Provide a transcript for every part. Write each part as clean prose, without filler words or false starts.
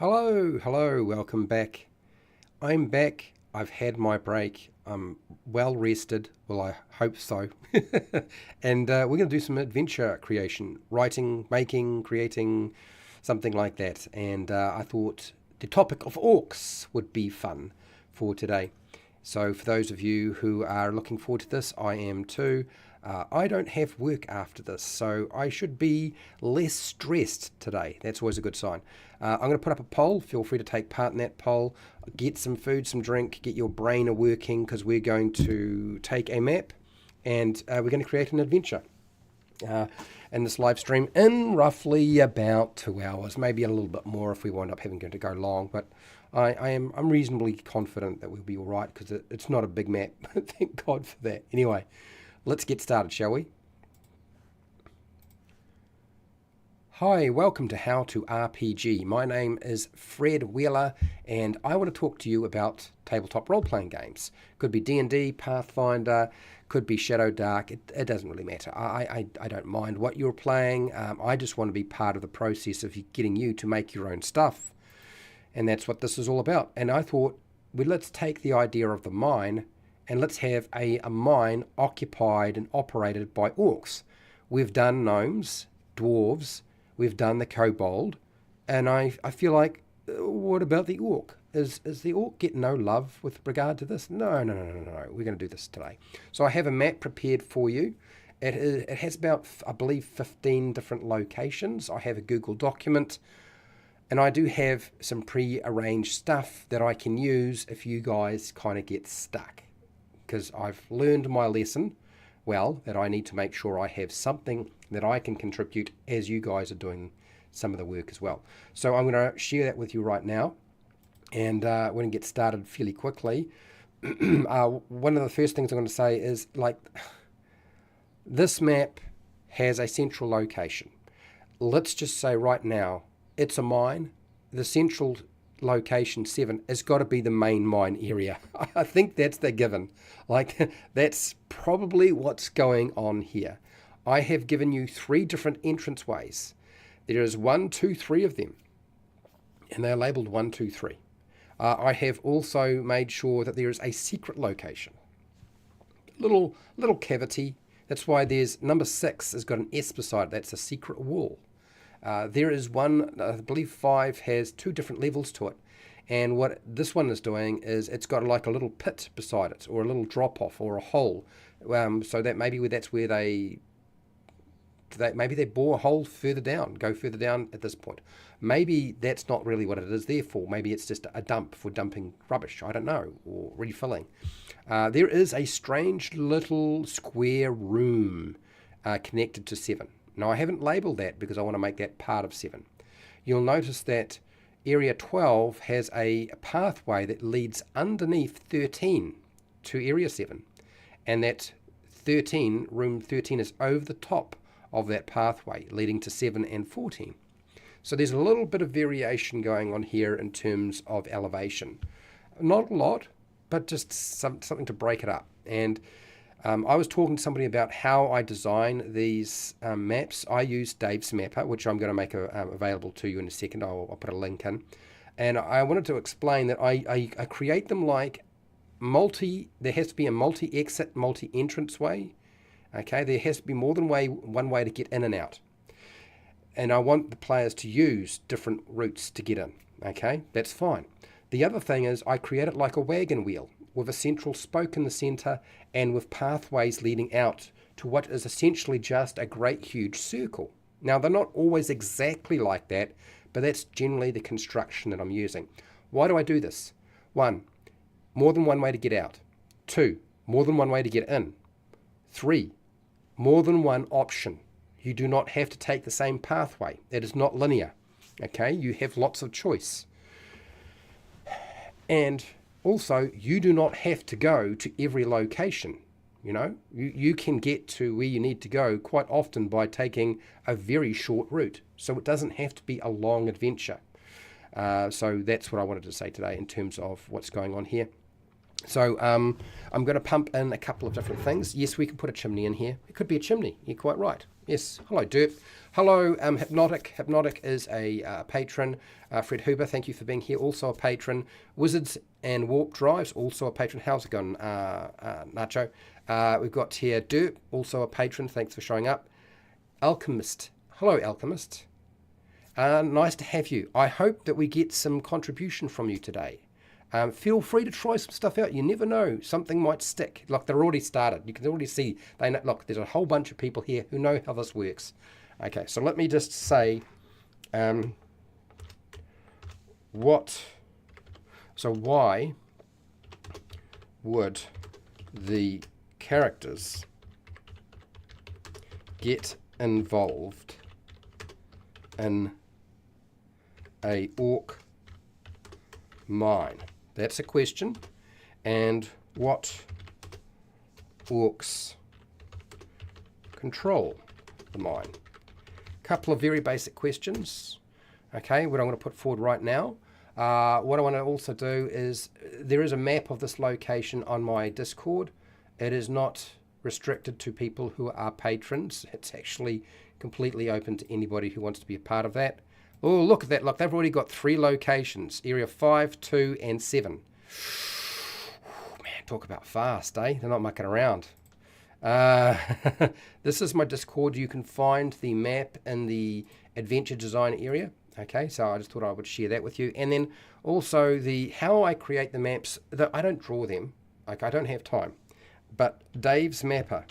Hello, welcome back. I'm back. I've had my break. I'm well rested. Well, I hope so. And we're going to do some adventure creation, writing, making, creating, something like that. And I thought the topic of orcs would be fun for today. So for those of you who are looking forward to this, I am too. I don't have work after this, so I should be less stressed today. That's always a good sign. I'm going to put up a poll. Feel free to take part in that poll. Get some food, some drink, get your brain a-working, because we're going to take a map and we're going to create an adventure in this live stream in roughly about 2 hours, maybe a little bit more if we wind up having to go long, but I'm reasonably confident that we'll be all right because it's not a big map. Thank God for that. Anyway, let's get started, shall we? Hi, welcome to How to RPG. My name is Fred Wheeler, and I want to talk to you about tabletop role-playing games. Could be D&D, Pathfinder, could be Shadow Dark. It doesn't really matter. I don't mind what you're playing. I just want to be part of the process of getting you to make your own stuff. And that's what this is all about. And I thought, well, let's take the idea of the mine and let's have a mine occupied and operated by orcs. We've done gnomes, dwarves, we've done the kobold, and I feel like, what about the orc? Is the orc get no love with regard to this? No. We're going to do this today. So I have a map prepared for you. It has about, I believe, 15 different locations. I have a Google document, and I do have some pre-arranged stuff that I can use if you guys kind of get stuck. Because I've learned my lesson, well, that I need to make sure I have something that I can contribute as you guys are doing some of the work as well. So I'm going to share that with you right now, and we're going to get started fairly quickly. One of the first things I'm going to say is, like, this map has a central location. Let's just say right now, it's a mine. The central location 7 has got to be the main mine area. I think that's the given. Like, that's probably what's going on here. I have given you 3 different entranceways. There is 1, 2, 3 of them, and they're labeled 1, 2, 3. I have also made sure that there is a secret location. Little cavity. That's why there's number 6 has got an S beside it. That's a secret wall. There is one, I believe 5 has 2 different levels to it. And what this one is doing is it's got like a little pit beside it, or a little drop off, or a hole. So that maybe that's where maybe they bore a hole further down, go further down at this point. Maybe that's not really what it is there for. Maybe it's just a dump for dumping rubbish, I don't know, or refilling. There is a strange little square room connected to 7. Now, I haven't labelled that because I want to make that part of 7. You'll notice that Area 12 has a pathway that leads underneath 13 to Area 7. And that 13, room 13, is over the top of that pathway leading to 7 and 14. So there's a little bit of variation going on here in terms of elevation. Not a lot, but just something to break it up. And I was talking to somebody about how I design these maps. I use Dave's Mapper, which I'm going to make available to you in a second. I'll put a link in. And I wanted to explain that I create them like there has to be a multi-exit, multi-entrance way. Okay, there has to be more than one way to get in and out. And I want the players to use different routes to get in. Okay, that's fine. The other thing is I create it like a wagon wheel, with a central spoke in the center and with pathways leading out to what is essentially just a great huge circle. Now, they're not always exactly like that, but that's generally the construction that I'm using. Why do I do this? 1, more than one way to get out. 2, more than one way to get in. 3, more than one option. You do not have to take the same pathway. It is not linear. Okay, you have lots of choice. And also, you do not have to go to every location. You know, you can get to where you need to go quite often by taking a very short route. So it doesn't have to be a long adventure. So that's what I wanted to say today in terms of what's going on here. So I'm going to pump in a couple of different things. Yes, we can put a chimney in here. It could be a chimney. You're quite right. Yes. Hello, Derp. Hello, Hypnotic. Hypnotic is a patron. Fred Huber, thank you for being here. Also a patron. Wizards and Warp Drives, also a patron. How's it going, Nacho? We've got here Derp, also a patron. Thanks for showing up. Alchemist. Hello, Alchemist. Nice to have you. I hope that we get some contribution from you today. Feel free to try some stuff out. You never know. Something might stick. Look, they're already started. You can already see. Look, there's a whole bunch of people here who know how this works. Okay, so let me just say why would the characters get involved in a orc mine? That's a question. And what orcs control the mine? Couple of very basic questions. Okay, what I'm going to put forward right now. What I want to also do is, there is a map of this location on my Discord. It is not restricted to people who are patrons. It's actually completely open to anybody who wants to be a part of that. Oh, look at that. Look, they've already got 3 locations. Area 5, 2, and 7. Man, talk about fast, eh? They're not mucking around. This is my Discord. You can find the map in the adventure design area. Okay, so I just thought I would share that with you. And then also how I create the maps. I don't draw them. Like, I don't have time. But Dave's Mapper.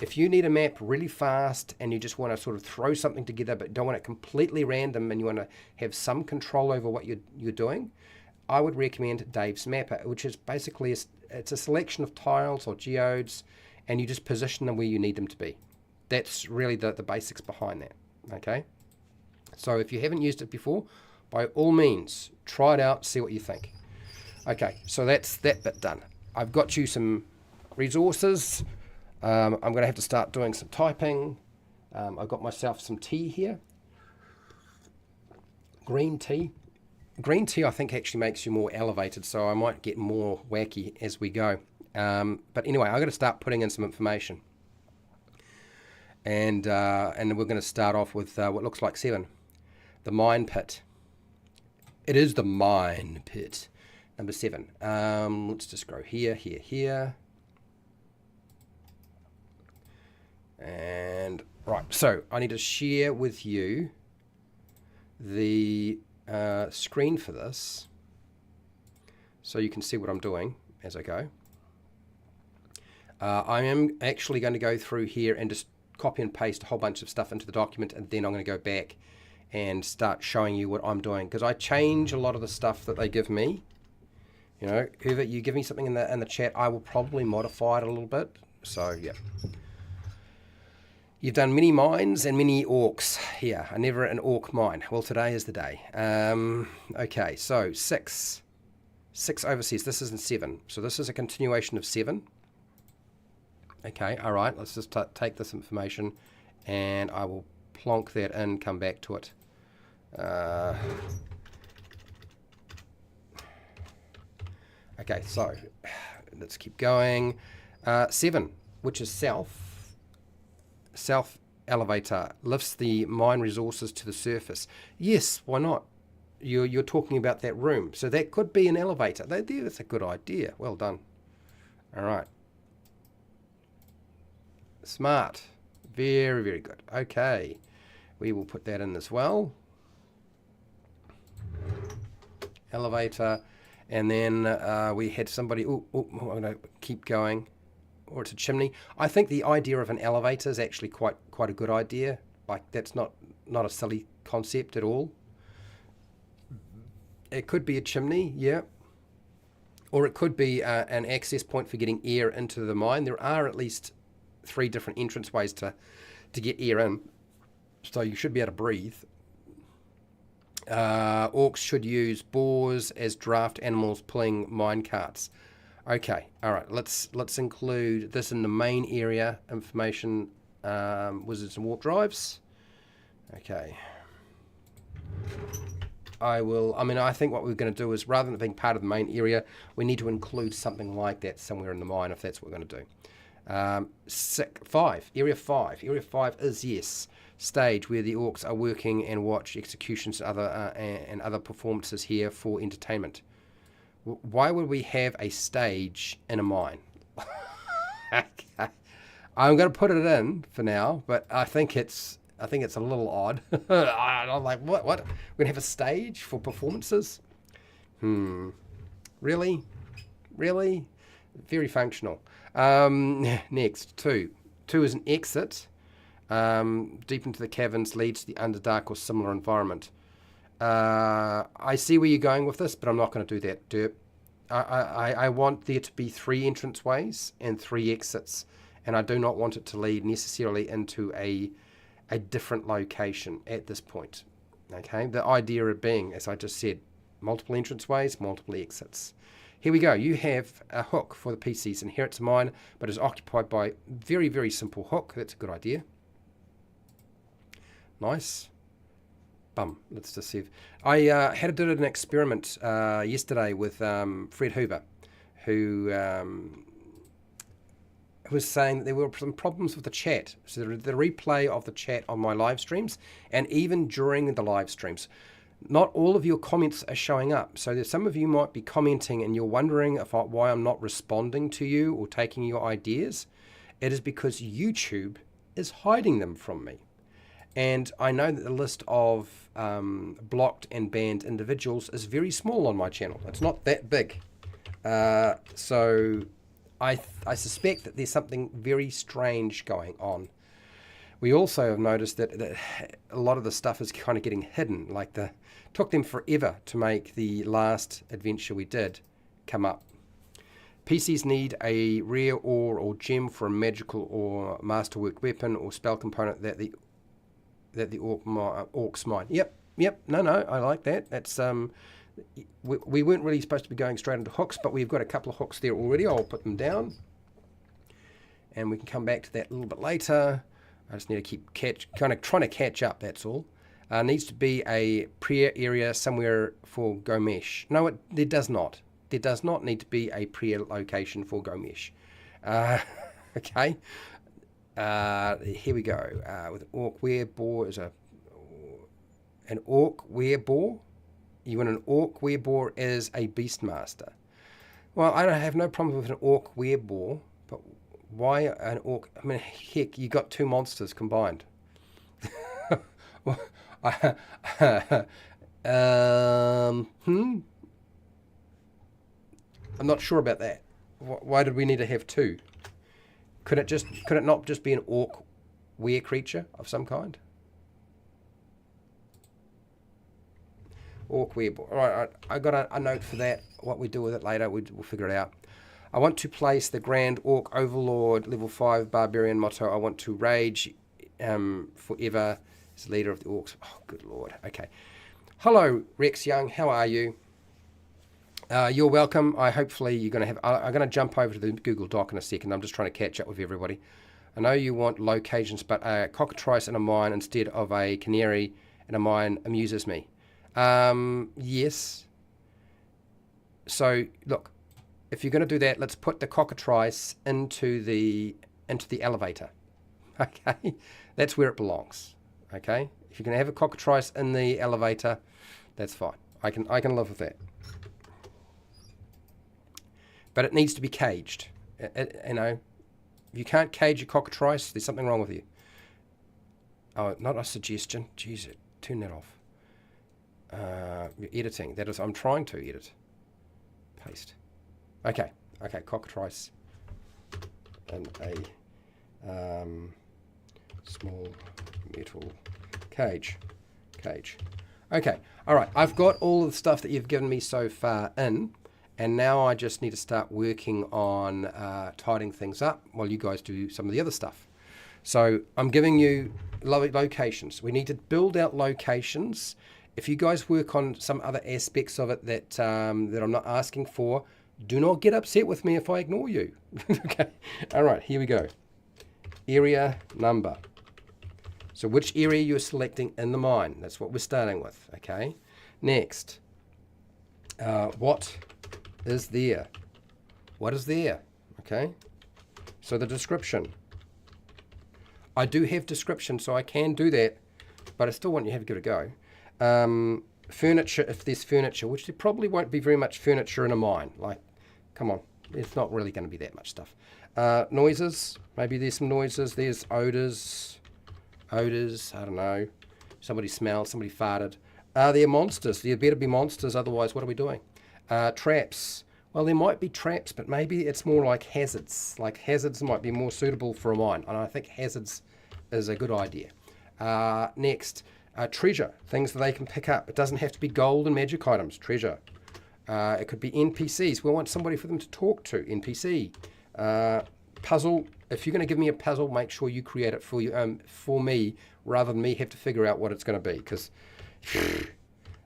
If you need a map really fast and you just want to sort of throw something together but don't want it completely random and you want to have some control over what you're doing, I would recommend Dave's Mapper, which is basically it's a selection of tiles or geodes, and you just position them where you need them to be. That's really the basics behind that. Okay? So if you haven't used it before, by all means, try it out, see what you think. Okay, so that's that bit done. I've got you some resources. I'm going to have to start doing some typing. I've got myself some tea here. Green tea. Green tea, I think, actually makes you more elevated, so I might get more wacky as we go. But anyway, I've got to start putting in some information. And we're going to start off with what looks like 7. The mine pit. It is the mine pit. Number 7. Let's just go here, here, here. And right, so I need to share with you the screen for this so you can see what I'm doing as I go. I am actually going to go through here and just copy and paste a whole bunch of stuff into the document, and then I'm going to go back and start showing you what I'm doing, because I change a lot of the stuff that they give me. You know, whoever you give me something in the chat, I will probably modify it a little bit. So yeah. You've done mini mines and mini orcs here. Never an orc mine. Well, today is the day. Okay, so 6. 6 overseas. This isn't 7. So this is a continuation of 7. Okay, all right. Let's just take this information and I will plonk that in, come back to it. Okay, so let's keep going. 7, which is south. South elevator lifts the mine resources to the surface. Yes, why not? You're talking about that room, so that could be an elevator. That's a good idea. Well done. All right. Smart. Very, very good. Okay, we will put that in as well. Elevator, and then we had somebody. Oh, I'm going to keep going. Or it's a chimney. I think the idea of an elevator is actually quite a good idea. Like, that's not a silly concept at all. It could be a chimney, yeah. Or it could be an access point for getting air into the mine. There are at least 3 different entrance ways to get air in. So you should be able to breathe. Orcs should use boars as draft animals pulling mine carts. Okay, all right, let's include this in the main area, information, wizards and warp drives. Okay. I think what we're going to do is, rather than being part of the main area, we need to include something like that somewhere in the mine, if that's what we're going to do. Area 5. Area 5 is, yes, stage where the orcs are working and watch executions and other performances here for entertainment. Why would we have a stage in a mine? Okay. I'm going to put it in for now, but I think it's a little odd. I'm like, what? We're going to have a stage for performances? Really? Very functional. Next, 2. 2 is an exit. Deep into the caverns leads to the Underdark or similar environment. I see where you're going with this, but I'm not going to do that, derp. I want there to be 3 entranceways and 3 exits, and I do not want it to lead necessarily into a different location at this point. Okay, the idea of being, as I just said, multiple entranceways, multiple exits. Here we go. You have a hook for the PCs, and here it's mine, but it's occupied by very, very simple hook. That's a good idea. Nice. Bum. Let's just see. I had to do an experiment yesterday with Fred Hoover, who was saying that there were some problems with the chat. So the replay of the chat on my live streams, and even during the live streams, not all of your comments are showing up. So there's some of you might be commenting and you're wondering why I'm not responding to you or taking your ideas. It is because YouTube is hiding them from me. And I know that the list of blocked and banned individuals is very small on my channel. It's not that big. So I suspect that there's something very strange going on. We also have noticed that a lot of the stuff is kind of getting hidden. Like took them forever to make the last adventure we did come up. PCs need a rare ore or gem for a magical or masterwork weapon or spell component that the orcs mine. Yep. No, I like that. That's we weren't really supposed to be going straight into hooks, but we've got a couple of hooks there already. I'll put them down, and we can come back to that a little bit later. I just need to keep trying to catch up. That's all. Needs to be a prayer area somewhere for Gomesh. No, there does not. There does not need to be a prayer location for Gomesh. Okay. Here we go. With an orc werebore is an orc werebore. You want an orc werebore as a beastmaster. Well, I don't have no problem with an orc werebore, but why an orc? I mean, heck, you got 2 monsters combined. I'm not sure about that. Why did we need to have 2? Could it not just be an orc were creature of some kind? Orc werebore. All right, I got a note for that. What we do with it later, we'll figure it out. I want to place the Grand Orc Overlord level 5 Barbarian motto. I want to rage forever as leader of the orcs. Oh, good lord. Okay. Hello, Rex Young. How are you? You're welcome. Hopefully you're going to have... I'm going to jump over to the Google Doc in a second. I'm just trying to catch up with everybody. I know you want locations, but a cockatrice in a mine instead of a canary in a mine amuses me. Yes. So, look, if you're going to do that, let's put the cockatrice into the elevator. Okay? That's where it belongs. Okay? If you're going to have a cockatrice in the elevator, that's fine. I can live with that. But it needs to be caged. You know, if you can't cage a cockatrice, there's something wrong with you. Oh, not a suggestion. Jeez, turn that off. You're editing. That is, I'm trying to edit. Paste. Okay, cockatrice in a small metal cage. Okay, all right. I've got all of the stuff that you've given me so far in. And now I just need to start working on tidying things up while you guys do some of the other stuff. So I'm giving you locations. We need to build out locations. If you guys work on some other aspects of it that I'm not asking for, do not get upset with me if I ignore you. Okay. All right, here we go. Area number. So which area you're selecting in the mine. That's what we're starting with. Okay. Next. What is there? What is there? Okay. So the description. I do have description, so I can do that, but I still want you to have a give it a go. Furniture, if there's furniture, which there probably won't be very much furniture in a mine. Like, come on, there's not really going to be that much stuff. Noises, maybe there's some noises. There's odors, I don't know. Somebody smelled, somebody farted. Are there monsters? There better be monsters, otherwise what are we doing? Traps. Well, there might be traps, but maybe it's more like hazards. Like hazards might be more suitable for a mine, and I think hazards is a good idea. Next, treasure, things that they can pick up. It doesn't have to be gold and magic items, treasure. It could be NPCs. We want somebody for them to talk to, NPC. Puzzle, if you're going to give me a puzzle, make sure you create it for me, rather than me have to figure out what it's going to be, because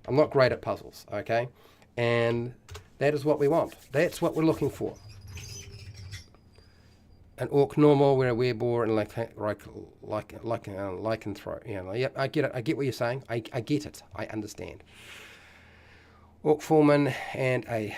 I'm not great at puzzles, okay? And that is what we want. That's what we're looking for. An orc normal, we're a werebore, and lycanthrope. Yeah, yep, I get it. I get what you're saying. I get it. I understand. Orc foreman and a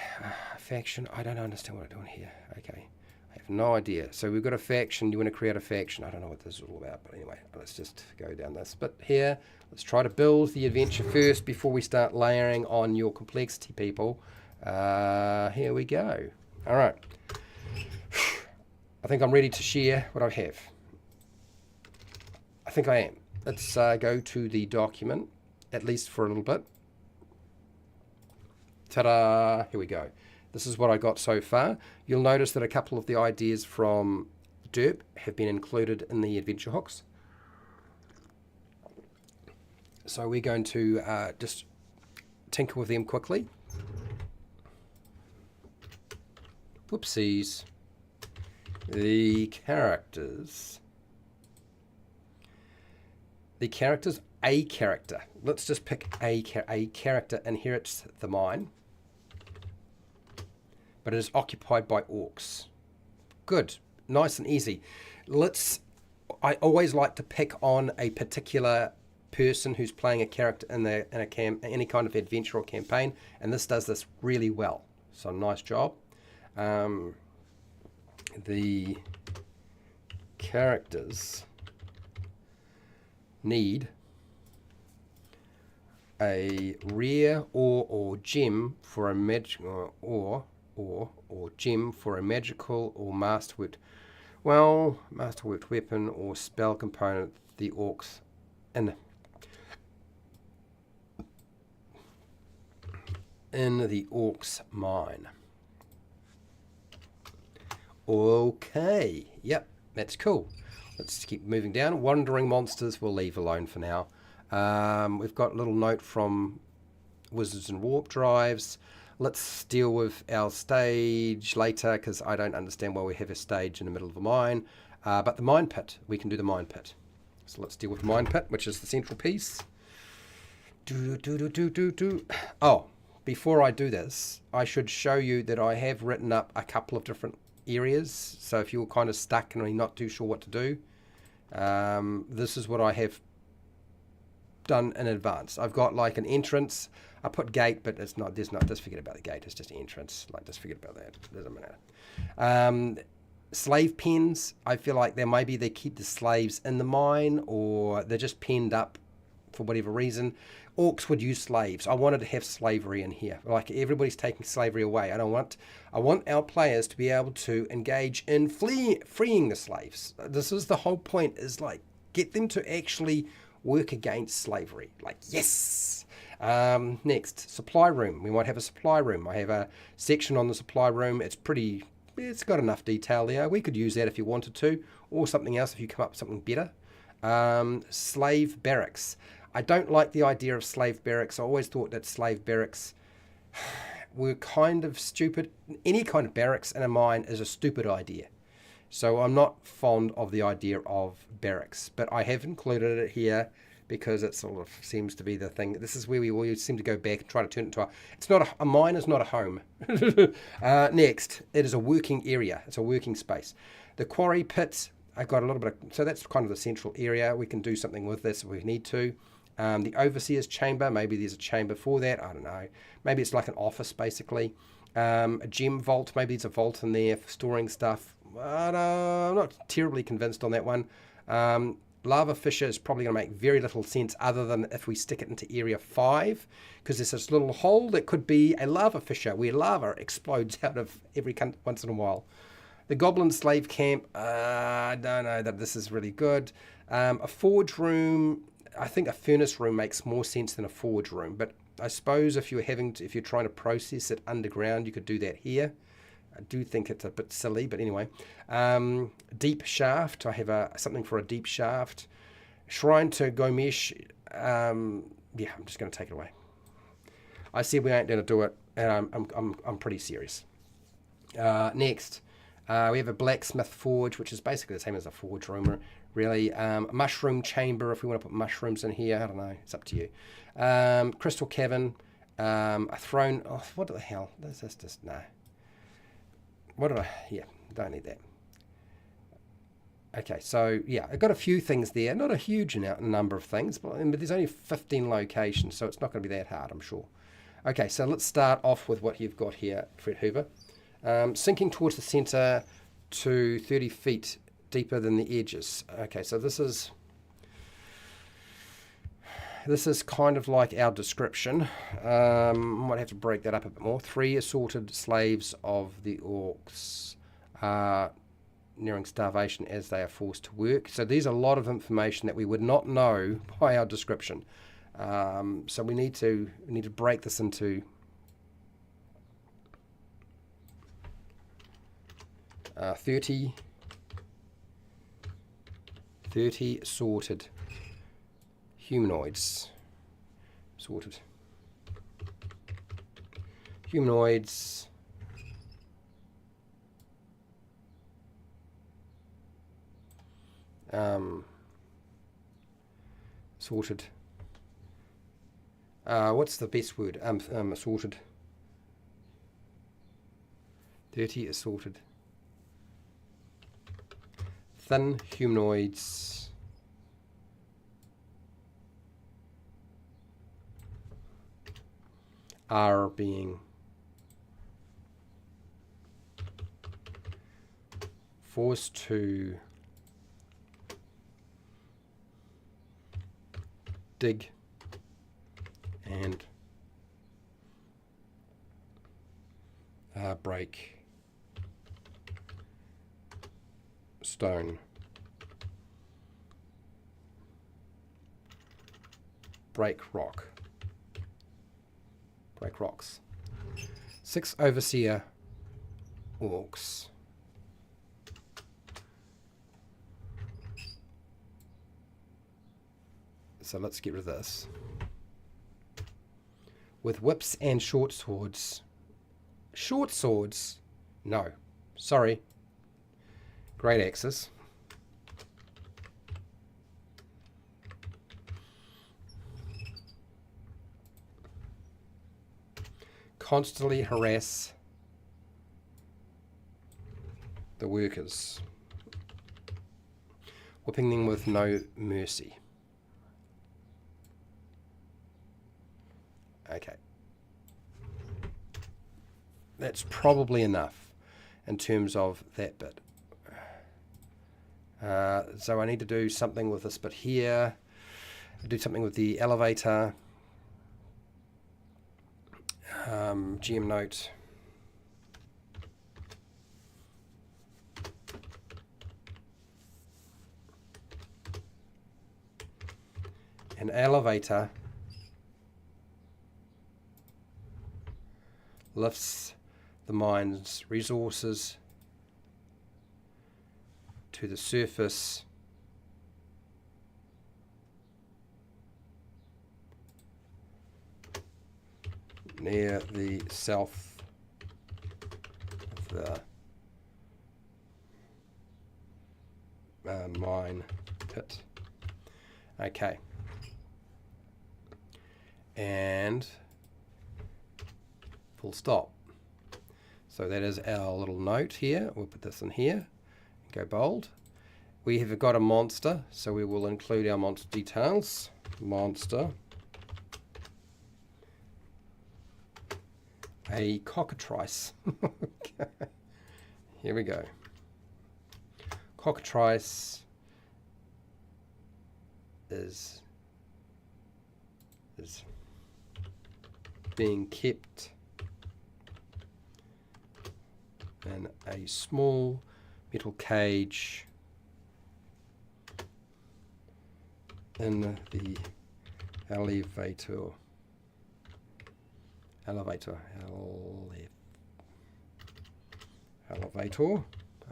faction. I don't understand what I'm doing here. Okay. I have no idea. So we've got a faction. You want to create a faction. I don't know what this is all about, but anyway, let's just go down this bit here. Let's try to build the adventure first before we start layering on your complexity, people. Here we go. All right. I think I'm ready to share what I have. I think I am. Let's go to the document, at least for a little bit. Ta-da! Here we go. This is what I got so far. You'll notice that a couple of the ideas from Derp have been included in the adventure hooks. So we're going to just tinker with them quickly. Whoopsies. The characters. A character. Let's just pick a character inherits the mine, but it is occupied by orcs. Good. Nice and easy. I always like to pick on a particular person who's playing a character in any kind of adventure or campaign, and this does this really well. So nice job. The characters need a rare ore or gem for a magical or gem for a magical or masterworked weapon or spell component. The orcs in the orcs mine. Okay, yep, that's cool. Let's keep moving down. Wandering monsters we'll leave alone for now. We've got a little note from Wizards and Warp Drives. Let's deal with our stage later, because I don't understand why we have a stage in the middle of a mine. But the mine pit, we can do the mine pit. So let's deal with the mine pit, which is the central piece. Oh, before I do this, I should show you that I have written up a couple of different areas. So if you're kind of stuck and you're not too sure what to do, this is what I have done in advance. I've got like an entrance. I put gate, but it's not. Just forget about the gate. It's just entrance. Like, just forget about that. Doesn't matter. Slave pens. I feel like they keep the slaves in the mine, or they're just penned up for whatever reason. Orcs would use slaves. I wanted to have slavery in here. Like, everybody's taking slavery away. I want our players to be able to engage in freeing the slaves. This is the whole point, is like, get them to actually work against slavery. Like, yes! Next, supply room. We might have a supply room. I have a section on the supply room. It's got enough detail there. We could use that if you wanted to, or something else if you come up with something better. Slave barracks. I don't like the idea of slave barracks. I always thought that slave barracks were kind of stupid. Any kind of barracks in a mine is a stupid idea. So I'm not fond of the idea of barracks. But I have included it here because it sort of seems to be the thing. This is where we always seem to go back and try to turn it into a mine is not a home. Next, it is a working area. It's a working space. The quarry pit, I've got a little bit of, so that's kind of the central area. We can do something with this if we need to. The overseer's chamber, maybe there's a chamber for that. I don't know. Maybe it's like an office, basically. A gem vault, maybe there's a vault in there for storing stuff. but I'm not terribly convinced on that one. Lava fissure is probably going to make very little sense other than if we stick it into area 5, because there's this little hole that could be a lava fissure where lava explodes out of every once in a while. The Goblin Slave Camp, I don't know that this is really good. A forge room, I think a furnace room makes more sense than a forge room, but I suppose if you're trying to process it underground, you could do that here. I do think it's a bit silly, but anyway. Deep shaft, I have something for a deep shaft. Shrine to Gomesh, yeah, I'm just going to take it away. I said we ain't going to do it, and I'm pretty serious. Next, we have a blacksmith forge, which is basically the same as a forge room, really. Mushroom chamber, if we want to put mushrooms in here. I don't know. It's up to you. Crystal cavern. A throne. Oh, what the hell? This is just, no. What did I... Yeah, don't need that. Okay, so, yeah, I've got a few things there. Not a huge number of things, but there's only 15 locations, so it's not going to be that hard, I'm sure. Okay, so let's start off with what you've got here, Fred Hoover. Sinking towards the centre to 30 feet deeper than the edges. Okay, so this is kind of like our description. Might have to break that up a bit more. 3 assorted slaves of the orcs are nearing starvation as they are forced to work. So there's a lot of information that we would not know by our description. So we need to break this into 30 sorted humanoids. Sorted humanoids. Sorted. What's the best word? Assorted. 30 assorted. Thin humanoids. Are being forced to dig and break stone, break rock, break rocks. 6 overseer orcs. So let's get rid of this. With whips and short swords. Short swords? No. Sorry. Great axes. Constantly harass the workers, whipping them with no mercy. Okay. That's probably enough in terms of that bit. So I need to do something with this bit here. Do something with the elevator. GM note. An elevator lifts the mine's resources to the surface near the south of the mine pit. Okay. And full stop. So that is our little note here. We'll put this in here. Go bold. We have got a monster, so we will include our monster details. Monster. A cockatrice. Okay. Here we go. cockatrice is being kept in a small metal cage in the elevator.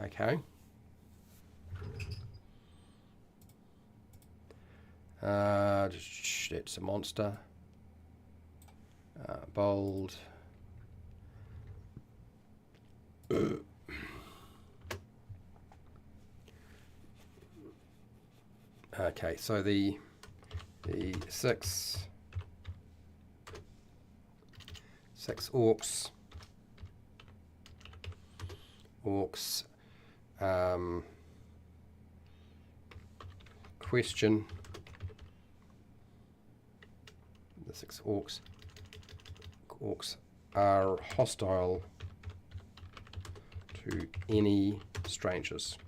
Okay. It's a monster. Bold. Okay, so the six orcs. Question. The 6 orcs are hostile to any strangers.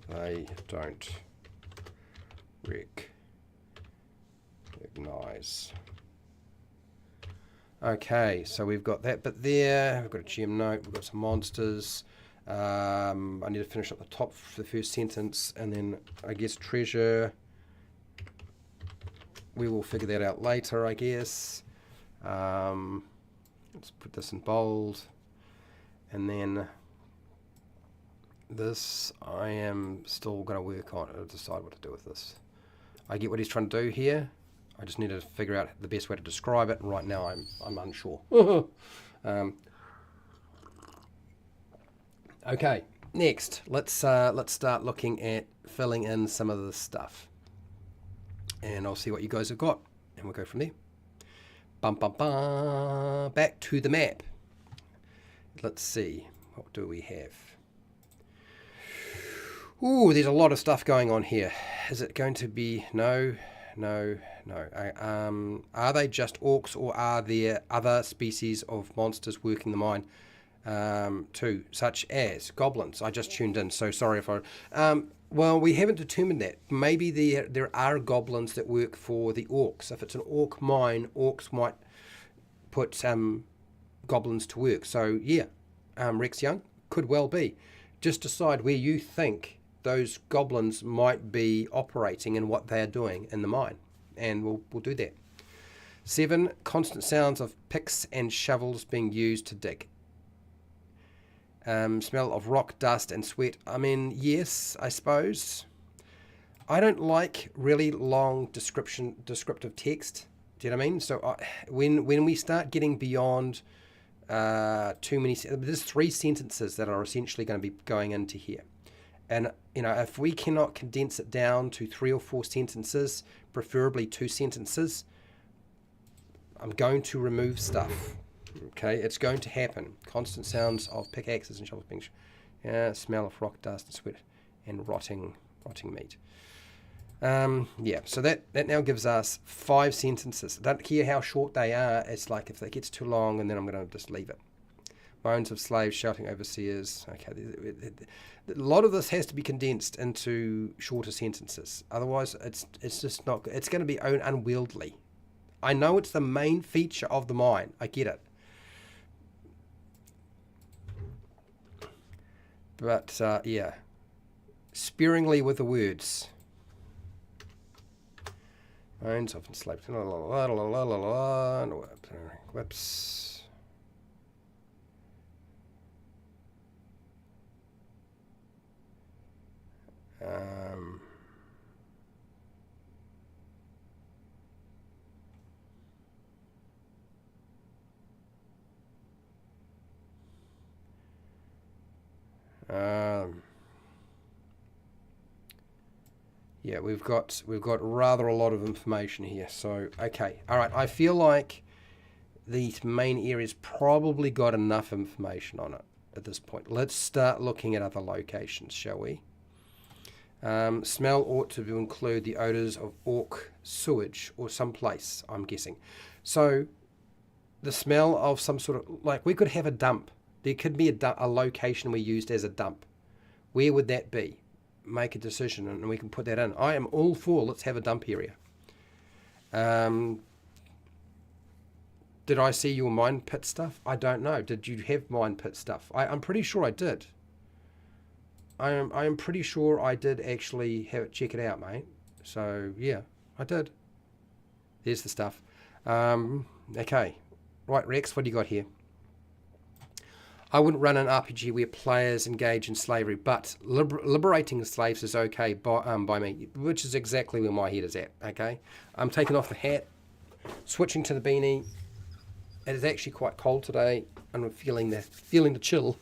They don't recognize. Okay, so we've got that bit there. We've got a GM note. We've got some monsters. I need to finish up the top for the first sentence, and then I guess treasure. We will figure that out later, I guess. Let's put this in bold, and then this I am still going to work on and decide what to do with this. I get what he's trying to do here. I just need to figure out the best way to describe it, and right now I'm unsure. Okay, next let's start looking at filling in some of this stuff, and I'll see what you guys have got, and we'll go from there. Back to the map. Let's see, what do we have? Ooh, there's a lot of stuff going on here. Is it going to be no? Are they just orcs, or are there other species of monsters working the mine too, such as goblins? I just tuned in, so sorry if I... well, we haven't determined that. Maybe there are goblins that work for the orcs. If it's an orc mine, orcs might put goblins to work. So yeah, Rex Young, could well be. Just decide where you think those goblins might be operating and what they are doing in the mine, and we'll do that. 7, constant sounds of picks and shovels being used to dig. Smell of rock, dust, and sweat. I mean, yes, I suppose. I don't like really long descriptive text. Do you know what I mean? So when we start getting beyond too many, there's 3 sentences that are essentially going to be going into here. And, you know, if we cannot condense it down to 3 or 4 sentences, preferably 2 sentences, I'm going to remove stuff. Okay, it's going to happen. Constant sounds of pickaxes and shovels being... smell of rock, dust, and sweat, and rotting meat. Yeah, so that now gives us 5 sentences. I don't care how short they are. It's like if it gets too long, and then I'm going to just leave it. Moans of slaves shouting overseers. Okay, a lot of this has to be condensed into shorter sentences. Otherwise, it's just not. It's going to be unwieldy. I know it's the main feature of the mine. I get it. But yeah, sparingly with the words. Moans of enslaved. Whoops. Yeah, we've got rather a lot of information here. So okay, all right. I feel like these main areas probably got enough information on it at this point. Let's start looking at other locations, shall we? Smell ought to include the odors of orc sewage or someplace, I'm guessing. So the smell of some sort of, like, we could have a dump There could be a location we used as a dump. Where would that be? Make a decision and we can put that in. I am all for let's have a dump area. Did I see your mine pit stuff? I don't know. Did you have mine pit stuff? I'm pretty sure I did. I am pretty sure I did actually check it out, mate. So yeah, I did. There's the stuff. Okay. Right, Rex, what do you got here? I wouldn't run an RPG where players engage in slavery, but liberating slaves is okay by me, which is exactly where my head is at, okay? I'm taking off the hat, switching to the beanie. It is actually quite cold today, and I'm feeling the chill.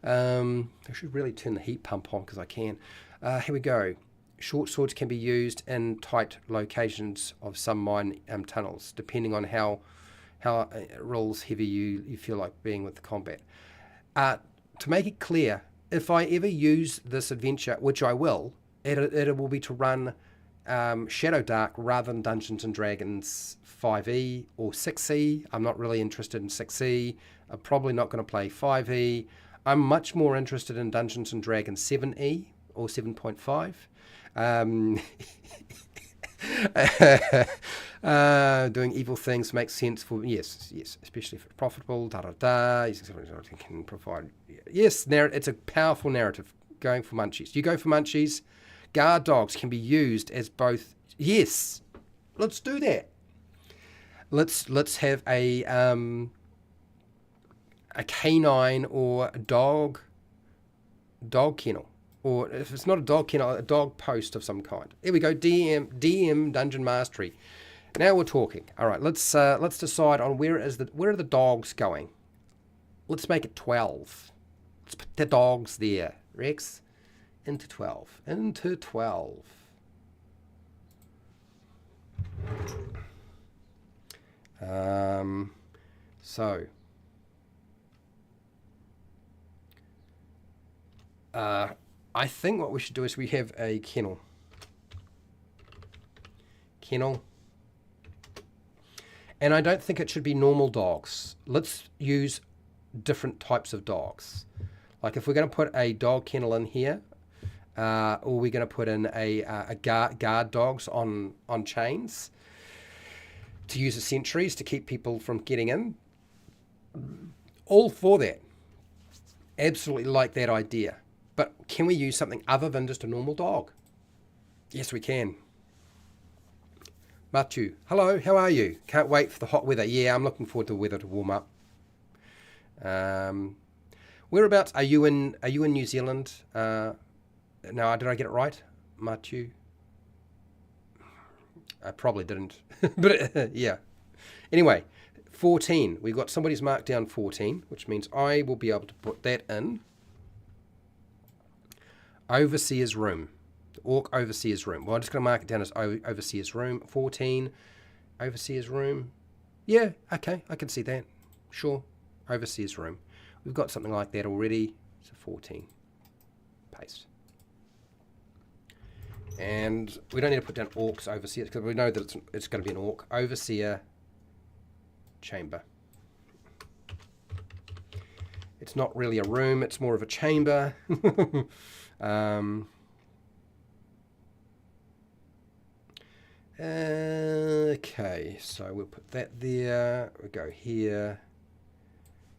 I should really turn the heat pump on because I can. Here we go. Short swords can be used in tight locations of some mine tunnels, depending on how rules heavy you feel like being with the combat. To make it clear, if I ever use this adventure, which I will, it will be to run Shadow Dark rather than Dungeons and Dragons 5e or 6e. I'm not really interested in 6e. I'm probably not going to play 5e. I'm much more interested in Dungeons and Dragons 7e or 7.5. Doing evil things makes sense for yes, especially if it's profitable. Can provide yes. It's a powerful narrative. Going for munchies. You go for munchies. Guard dogs can be used as both. Yes, let's do that. Let's have a canine or a dog kennel. Or if it's not a dog kennel, a dog post of some kind. Here we go, DM Dungeon Mastery. Now we're talking. All right, let's decide on where are the dogs going. Let's make it 12. Let's put the dogs there, Rex. Into 12. Into 12. So. I think what we should do is we have a kennel. And I don't think it should be normal dogs. Let's use different types of dogs. Like if we're going to put a dog kennel in here, or we're going to put in a guard dogs on chains to use as sentries to keep people from getting in. All for that. Absolutely like that idea. But can we use something other than just a normal dog? Yes, we can. Matu, hello, how are you? Can't wait for the hot weather. Yeah, I'm looking forward to the weather to warm up. Whereabouts are you in New Zealand? No, did I get it right? Matu? I probably didn't. But yeah. Anyway, 14. We've got somebody's marked down 14, which means I will be able to put that in. Overseer's room. The orc overseer's room. Well, I'm just going to mark it down as overseer's room. 14. Overseer's room. Yeah, okay, I can see that. Sure. Overseer's room. We've got something like that already. So 14. Paste. And we don't need to put down orcs overseer because we know that it's going to be an orc. Overseer chamber. It's not really a room, it's more of a chamber. Okay, so we'll put that there. We'll go here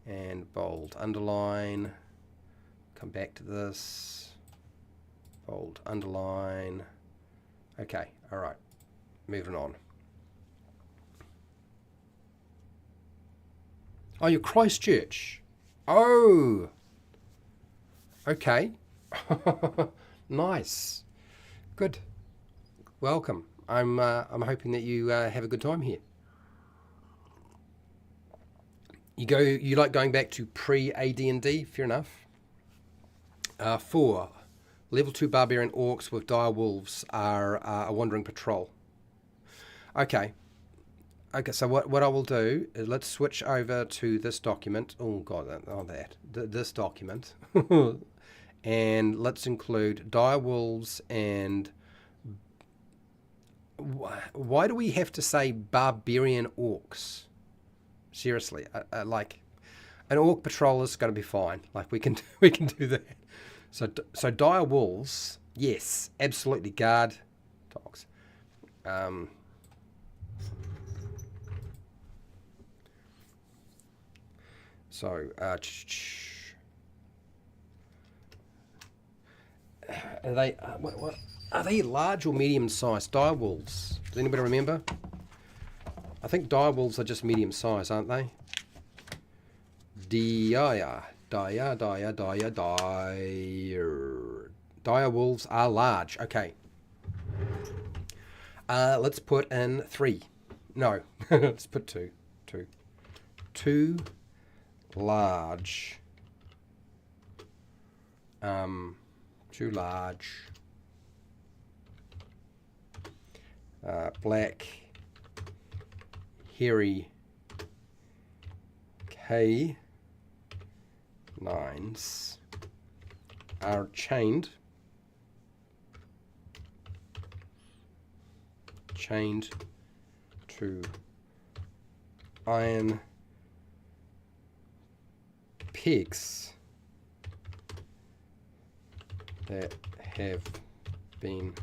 and bold, underline. Come back to this. Bold, underline. Okay, all right. Moving on. Oh, you're Christchurch. Oh. Okay. Nice. Good. Welcome. I'm hoping that you have a good time here. You like going back to pre-AD&D? Fair enough. 4. Level 2 barbarian orcs with dire wolves are a wandering patrol. Okay. Okay, so what I will do is let's switch over to this document. Oh, God, this document. And let's include dire wolves and... Why do we have to say barbarian orcs? Seriously, An orc patrol is going to be fine. Like we can we can do that. So dire wolves, yes, absolutely. Guard dogs. So are they what are they large or medium sized dire wolves? Does anybody remember? I think dire wolves are just medium size, aren't they? Dire wolves are large. Okay. Let's put in 3. No, let's put 2. 2 large. 2 large. Black. Hairy. K9s are chained to iron pegs that have been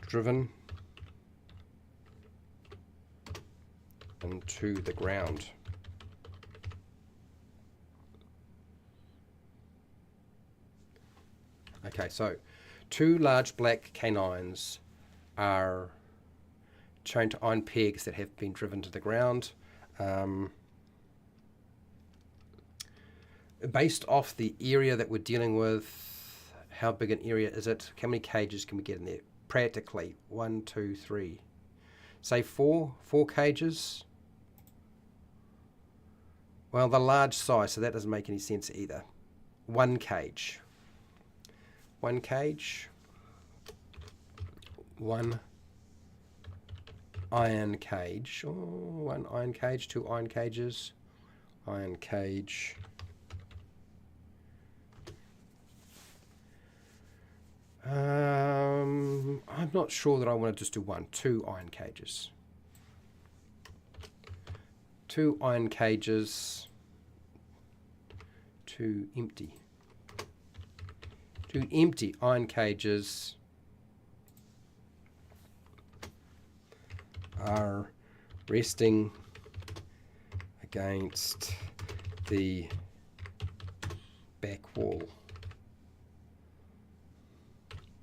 driven into the ground. Okay, so 2 large black canines are chained to iron pegs that have been driven to the ground. Based off the area that we're dealing with, how big an area is it? How many cages can we get in there? Practically 1, 2, 3. Say 4 cages. Well, the large size, so that doesn't make any sense either. 1 cage. 1 cage. 1 iron cage. Oh, 1 iron cage, 2 iron cages. Iron cage. I'm not sure that I want to just do 1. 2 iron cages. 2 iron cages. 2 empty. 2 empty iron cages are resting against the back wall.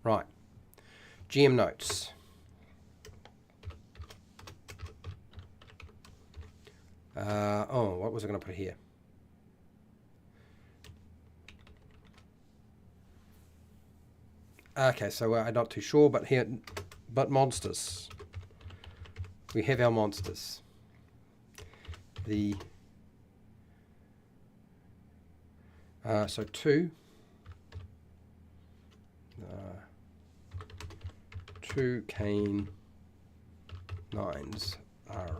Right. GM notes. What was I going to put here? Okay, so I'm not too sure, but here, monsters. We have our monsters. So 2. 2 canines are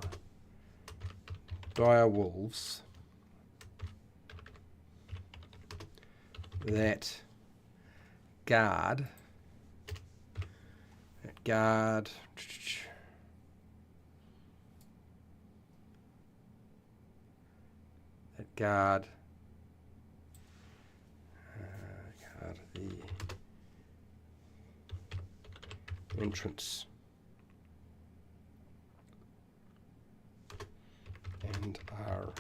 dire wolves that guard the entrance and are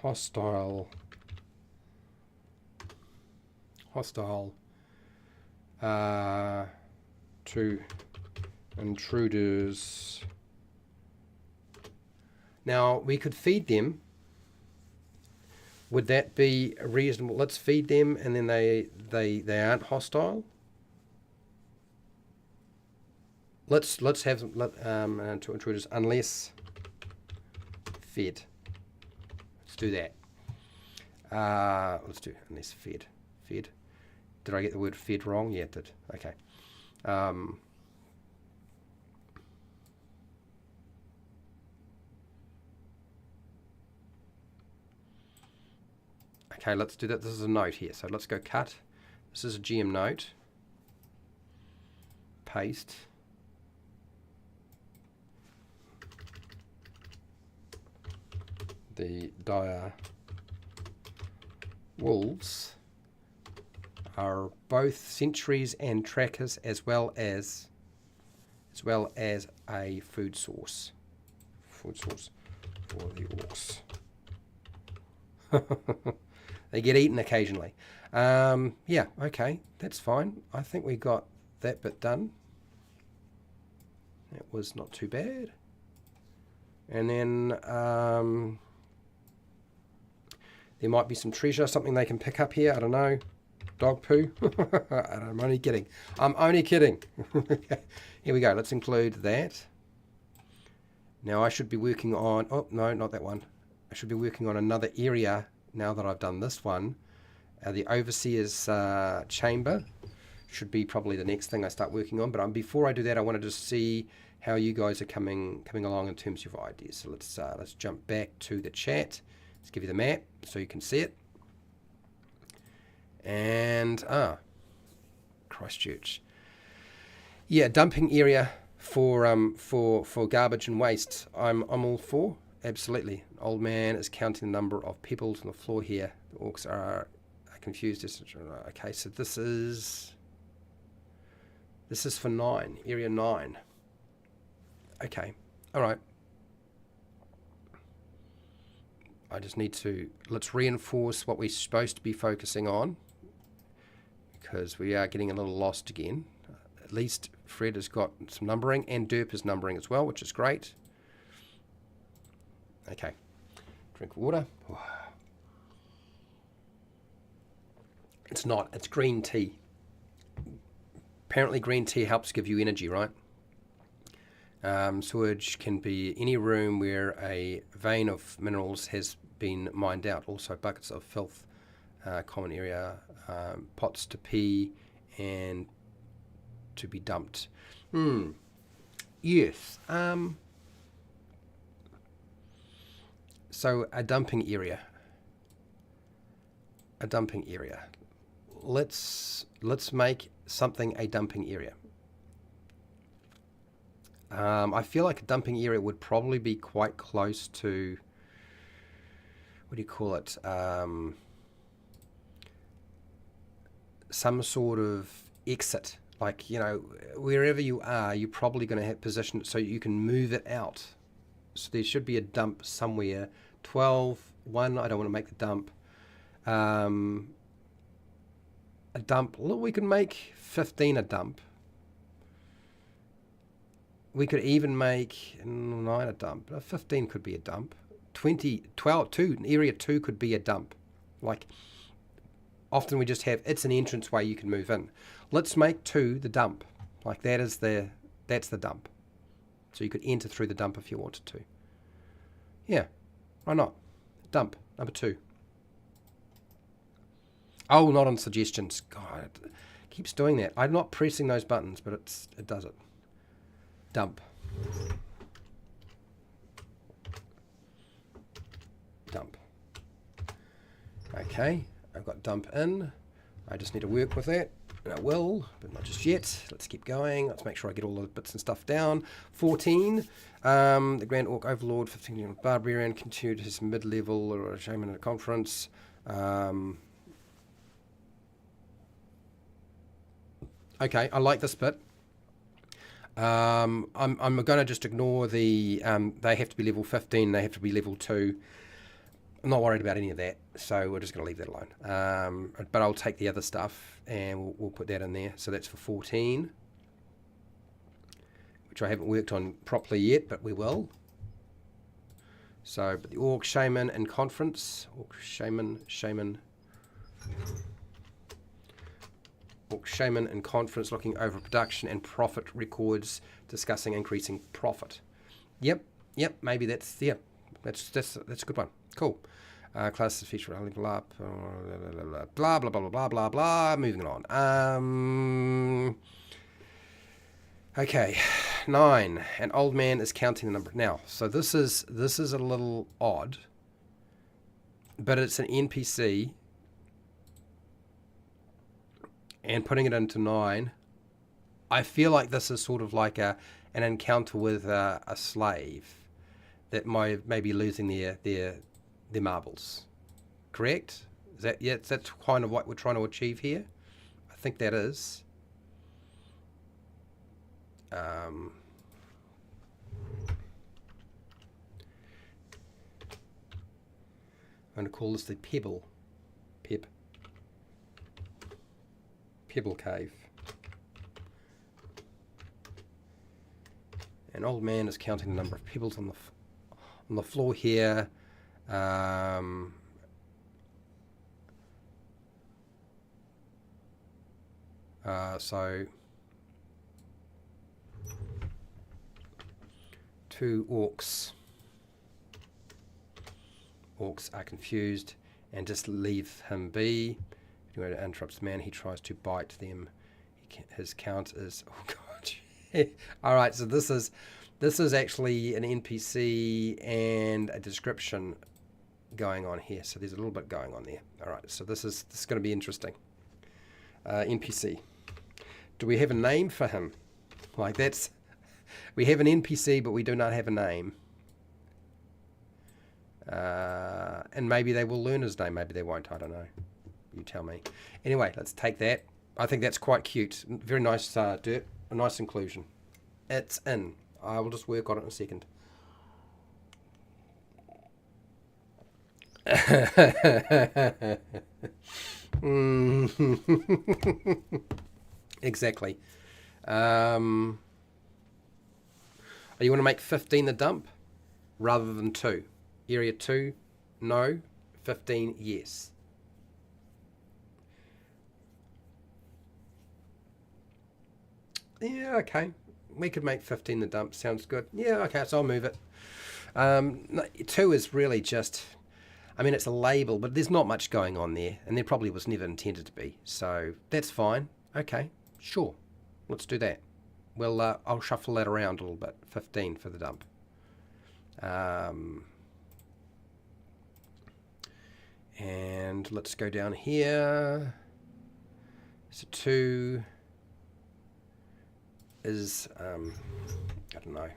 hostile to intruders. Now we could feed them. Would that be reasonable? Let's feed them, and then they aren't hostile. Let's have them to intruders unless fed. Let's do that. Let's do unless fed. Fed. Did I get the word fed wrong? Yeah, it did. Okay. Okay, let's do that. This is a note here. So let's go cut. This is a GM note. Paste. The dire wolves are both sentries and trackers, as well as a food source. Food source for the orcs. They get eaten occasionally. Yeah, okay, that's fine. I think we got that bit done. That was not too bad. And then there might be some treasure, something they can pick up here. I don't know. Dog poo. I'm only kidding. I'm only kidding. Here we go. Let's include that. Now I should be working on... Oh, no, not that one. I should be working on another area now that I've done this one. The Overseer's Chamber should be probably the next thing I start working on. But before I do that, I want to just see how you guys are coming along in terms of your ideas. So let's jump back to the chat. Let's give you the map so you can see it. And Christchurch. Yeah, dumping area for garbage and waste. I'm all for. Absolutely. Old man is counting the number of pebbles on the floor here. The orcs are confused. Okay, so this is for 9, area 9. Okay, all right. I just need to, let's reinforce what we're supposed to be focusing on, because we are getting a little lost again. At least Fred has got some numbering, and Derp is numbering as well, which is great. Okay, drink water. It's not, it's green tea. Apparently green tea helps give you energy, right? Sewage can be any room where a vein of minerals has been mined out. Also buckets of filth, common area, pots to pee and to be dumped. Yes. So a dumping area. A dumping area. Let's make something a dumping area. I feel like a dumping area would probably be quite close to, what do you call it? Some sort of exit. Like, you know, wherever you are, you're probably going to have position so you can move it out. So there should be a dump somewhere. 12, 1, I don't want to make the dump. A dump, look, we can make 15 a dump. We could even make 9 a dump. 15 could be a dump. 20, 12, 2, area 2 could be a dump. Like, often we just have, it's an entrance way you can move in. Let's make 2 the dump. Like, that's the dump. So you could enter through the dump if you wanted to. Yeah, why not? Dump, number 2. Oh, not on suggestions. God, it keeps doing that. I'm not pressing those buttons, but it does it. Dump. Dump. Okay, I've got dump in. I just need to work with that, and I will, but not just yet. Let's keep going. Let's make sure I get all the bits and stuff down. 14. The Grand Orc Overlord, 15 Barbarian, continued his mid-level or a shaman at a conference. Okay, I like this bit. I'm going to just ignore the, they have to be level 15, they have to be level 2. I'm not worried about any of that, so we're just going to leave that alone. But I'll take the other stuff, and we'll put that in there. So that's for 14, which I haven't worked on properly yet, but we will. So, but the Orc Shaman and Conference, Orc Shaman and Conference looking over production and profit records, discussing increasing profit. Yep, maybe that's a good one. Cool. Classes feature level up, blah blah blah blah blah blah blah. Moving on. Okay, 9. An old man is counting the number now. So this is a little odd, but it's an NPC. And putting it into 9, I feel like this is sort of like an encounter with a slave that might be losing their their marbles. Correct? Is that, yeah, that's kind of what we're trying to achieve here. I think that is. I'm going to call this the Pebble Cave. An old man is counting the number of pebbles on the floor here. So 2 orcs. Orcs are confused and just leave him be. Anyway, it interrupts the man. He tries to bite them. His count is, oh god. All right, so this is actually an NPC and a description going on here. So there's a little bit going on there. All right, so this is going to be interesting. NPC. Do we have a name for him? Like that's, we have an NPC, but we do not have a name. And maybe they will learn his name. Maybe they won't. I don't know. You tell me. Anyway, let's take that. I think that's quite cute. Very nice dirt. A nice inclusion. It's in. I will just work on it in a second. Exactly. You want to make 15 the dump rather than 2? Area 2, no. 15, yes. Yeah, okay. We could make 15 the dump. Sounds good. Yeah, okay, so I'll move it. 2 is really just, I mean, it's a label, but there's not much going on there, and there probably was never intended to be. So that's fine. Okay, sure. Let's do that. Well, I'll shuffle that around a little bit. 15 for the dump. And let's go down here. So 2 is, I don't know.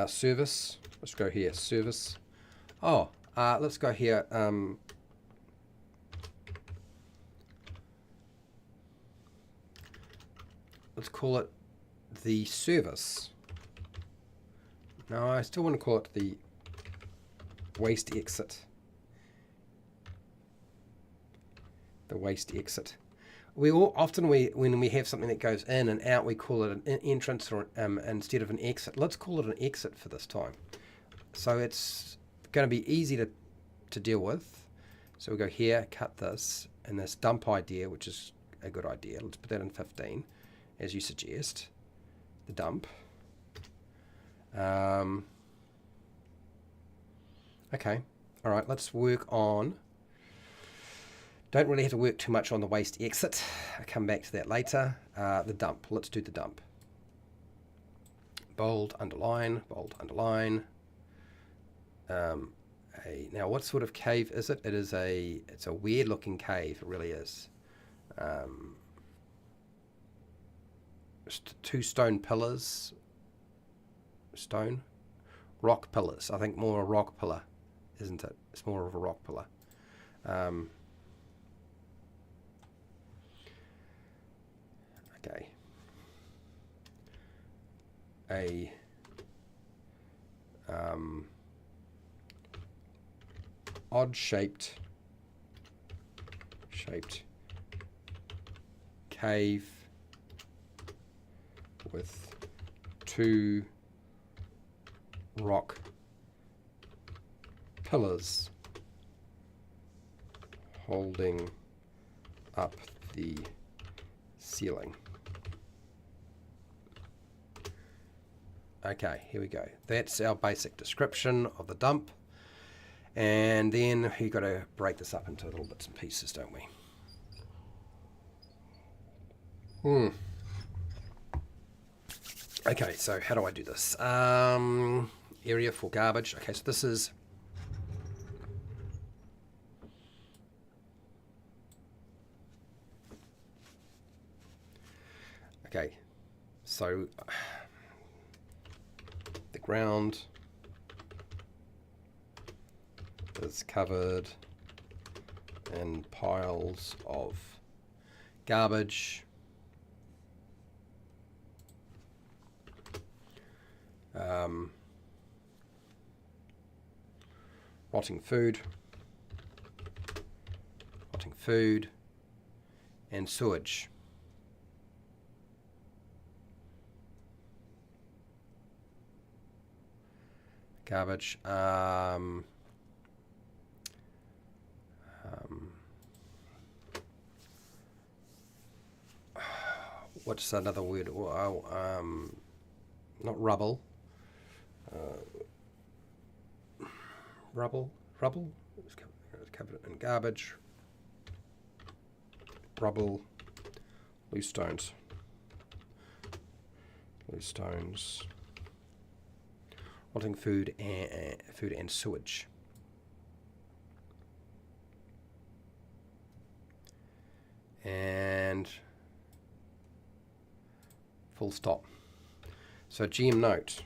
Service. Let's go here. Service. Oh, let's go here. Let's call it the service. No, I still want to call it the waste exit. The waste exit. We all often when we have something that goes in and out, we call it an entrance or instead of an exit. Let's call it an exit for this time. So it's going to be easy to deal with. So we go here, cut this, and this dump idea, which is a good idea. Let's put that in 15, as you suggest. The dump. Okay. All right. Let's work on. Don't really have to work too much on the waste exit. I'll come back to that later. The dump. Let's do the dump. Bold, underline, bold, underline. Now, what sort of cave is it? It's a weird looking cave. It really is. 2 stone pillars. Stone? Rock pillars. I think more a rock pillar, isn't it? It's more of a rock pillar. Okay. A odd shaped cave with 2 rock pillars holding up the ceiling. Okay, here we go. That's our basic description of the dump. And then you've got to break this up into little bits and pieces, don't we? Okay, so how do I do this? Area for garbage. Okay, so this is... Okay, so ground is covered in piles of garbage. Rotting food, and sewage. Garbage. What's another word? Not rubble. Rubble. It's covered in garbage. Rubble. Loose stones. Rotting food and sewage. And full stop. So GM note.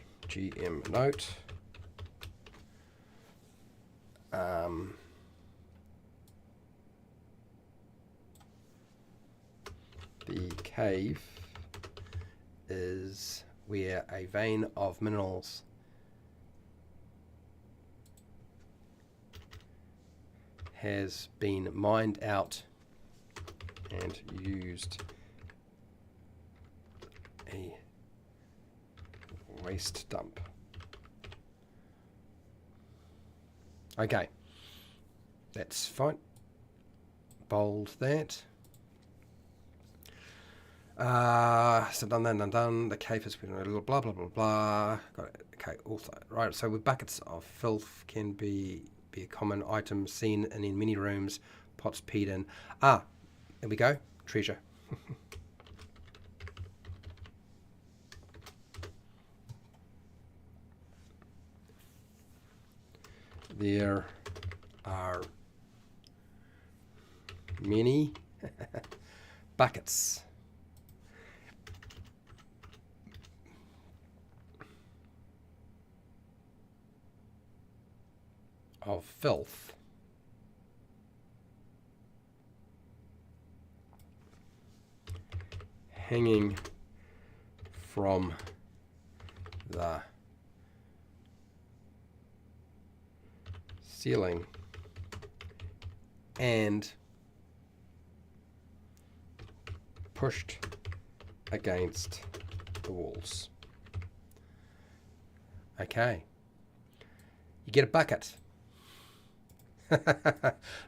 The cave is where a vein of minerals has been mined out and used a waste dump. Okay, that's fine. Bold that. So done. The cave has been a little blah blah blah blah. Got it. Okay, also right. So with buckets of filth can be a common item seen in many rooms. Pots peed in. There we go. Treasure. There are many buckets of filth hanging from the ceiling and pushed against the walls. Okay. You get a bucket.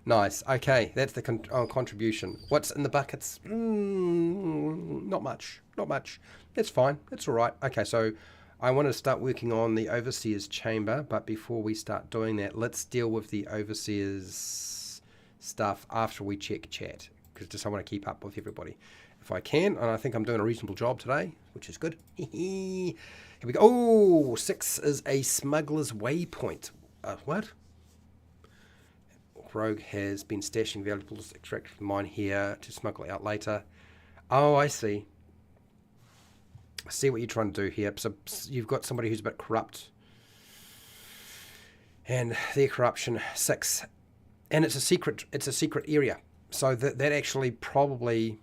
Nice. Okay, that's the contribution. What's in the buckets? Not much. That's fine. That's all right. Okay, so I want to start working on the overseer's chamber, but before we start doing that, let's deal with the overseer's stuff after we check chat, because just I want to keep up with everybody if I can, and I think I'm doing a reasonable job today, which is good. Here we go. Oh, 6 is a smuggler's waypoint. What? Rogue has been stashing valuables extracted from mine here to smuggle out later. Oh, I see. I see what you're trying to do here. So you've got somebody who's a bit corrupt, and their corruption 6, and it's a secret area. So that actually probably,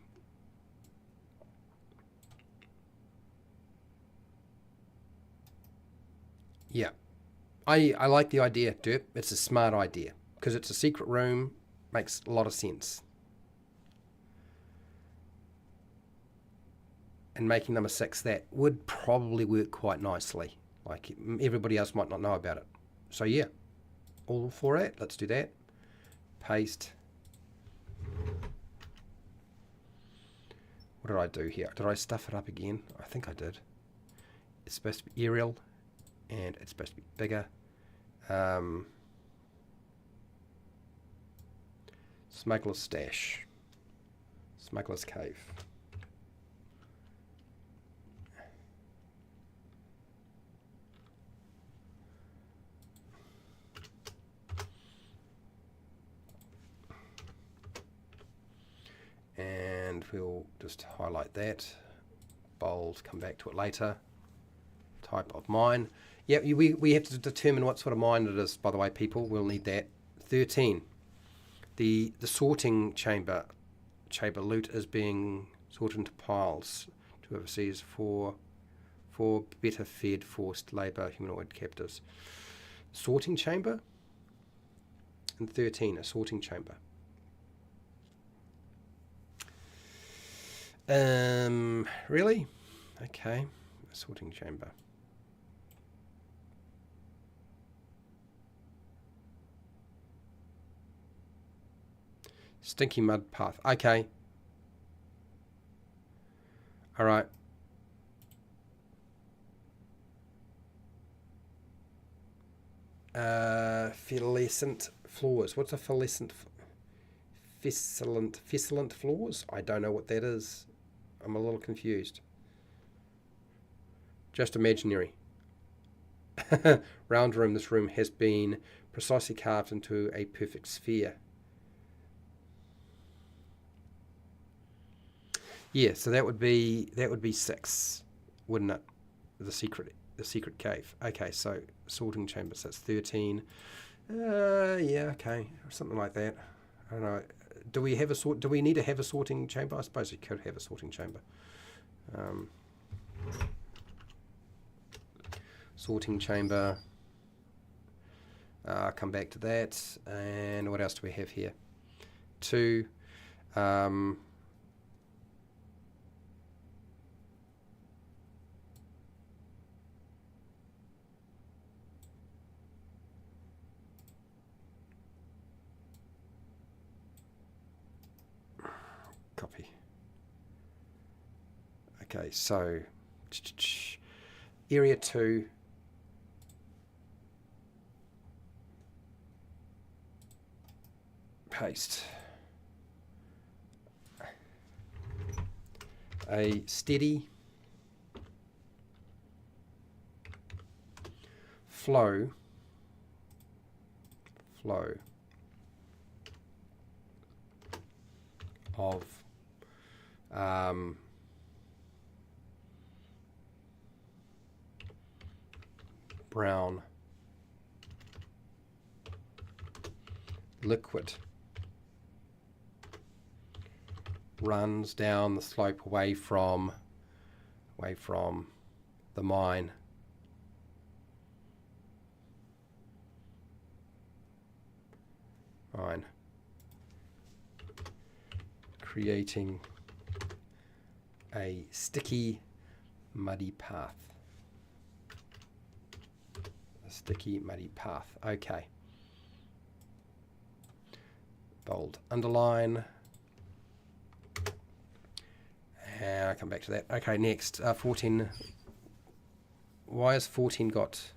yeah, I like the idea, Derp. It's a smart idea. Because it's a secret room, makes a lot of sense. And making them a 6, that would probably work quite nicely. Like, everybody else might not know about it. So yeah, all for it. Let's do that. Paste. What did I do here? Did I stuff it up again? I think I did. It's supposed to be aerial, and it's supposed to be bigger. Smuggler's stash. Smuggler's cave. And we'll just highlight that. Bold, come back to it later. type of mine. Yeah, we have to determine what sort of mine it is, by the way, people. We'll need that. 13. The sorting chamber loot is being sorted into piles to overseas for better fed forced labour humanoid captives. Sorting chamber? And 13, a sorting chamber. Really? Okay, a sorting chamber. Stinky mud path. Okay. All right. Fesscent floors. What's a fesscent floors? I don't know what that is. I'm a little confused. Just imaginary. Round room. This room has been precisely carved into a perfect sphere. Yeah, so that would be 6, wouldn't it? The secret cave. Okay, so sorting chamber. So that's 13. Yeah, okay, something like that. I don't know. Do we need to have a sorting chamber? I suppose we could have a sorting chamber. Sorting chamber. Come back to that. And what else do we have here? 2. Copy. Okay, so area 2. Paste. A steady flow of brown liquid runs down the slope away from the mine. Creating a sticky, muddy path. A sticky, muddy path. Okay. Bold underline. And I'll come back to that. Okay, next. 14. Why has 14 got...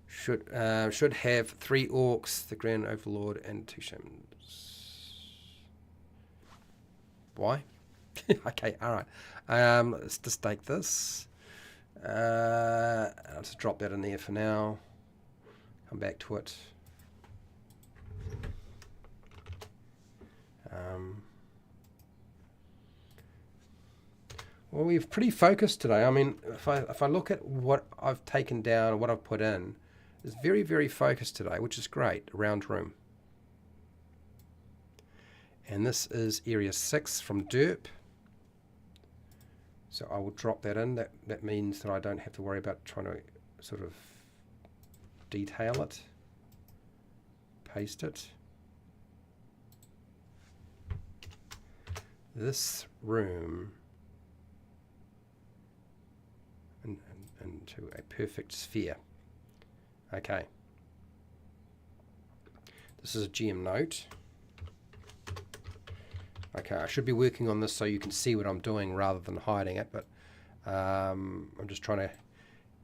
Should have 3 orcs, the Grand Overlord, and 2 shamans. Why? Okay, all right. Let's just take this. I'll just drop that in there for now. Come back to it. Well, we've pretty focused today. I mean, if I look at what I've taken down, what I've put in, it's very, very focused today, which is great. Round room. And this is area 6 from Derp. So I will drop that in. That means that I don't have to worry about trying to sort of detail it. Paste it. This room into a perfect sphere. Okay. This is a GM note. Okay, I should be working on this so you can see what I'm doing rather than hiding it, but I'm just trying to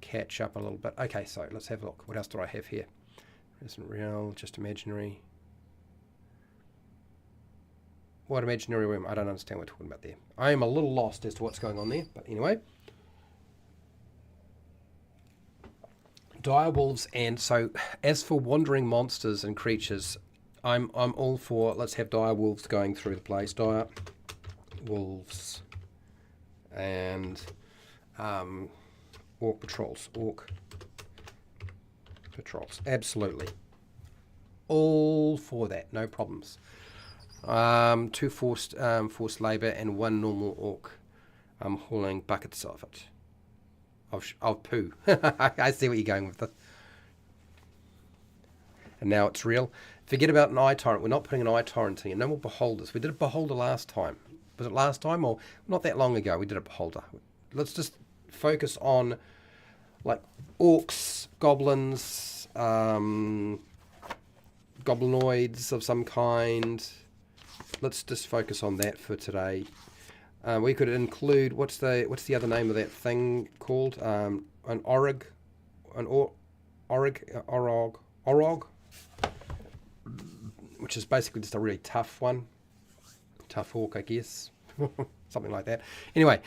catch up a little bit. Okay, so let's have a look. What else do I have here? Isn't real, just imaginary. What imaginary room? I don't understand what we're talking about there. I am a little lost as to what's going on there, but anyway. Direwolves, and so as for wandering monsters and creatures, I'm all for, let's have direwolves going through the place. Direwolves and Orc patrols. Orc patrols. Absolutely. All for that. No problems. 2 forced labour and 1 normal orc. I'm hauling buckets of it. Of poo. I see what you're going with this. And now it's real. Forget about an eye torrent. We're not putting an eye torrent in. No more beholders. We did a beholder last time. Was it last time or not that long ago? We did a beholder. Let's just focus on like orcs, goblins, goblinoids of some kind. Let's just focus on that for today. We could include what's the other name of that thing called? An orog, orog, which is basically just a really tough one, tough orc, I guess, something like that. Anyway,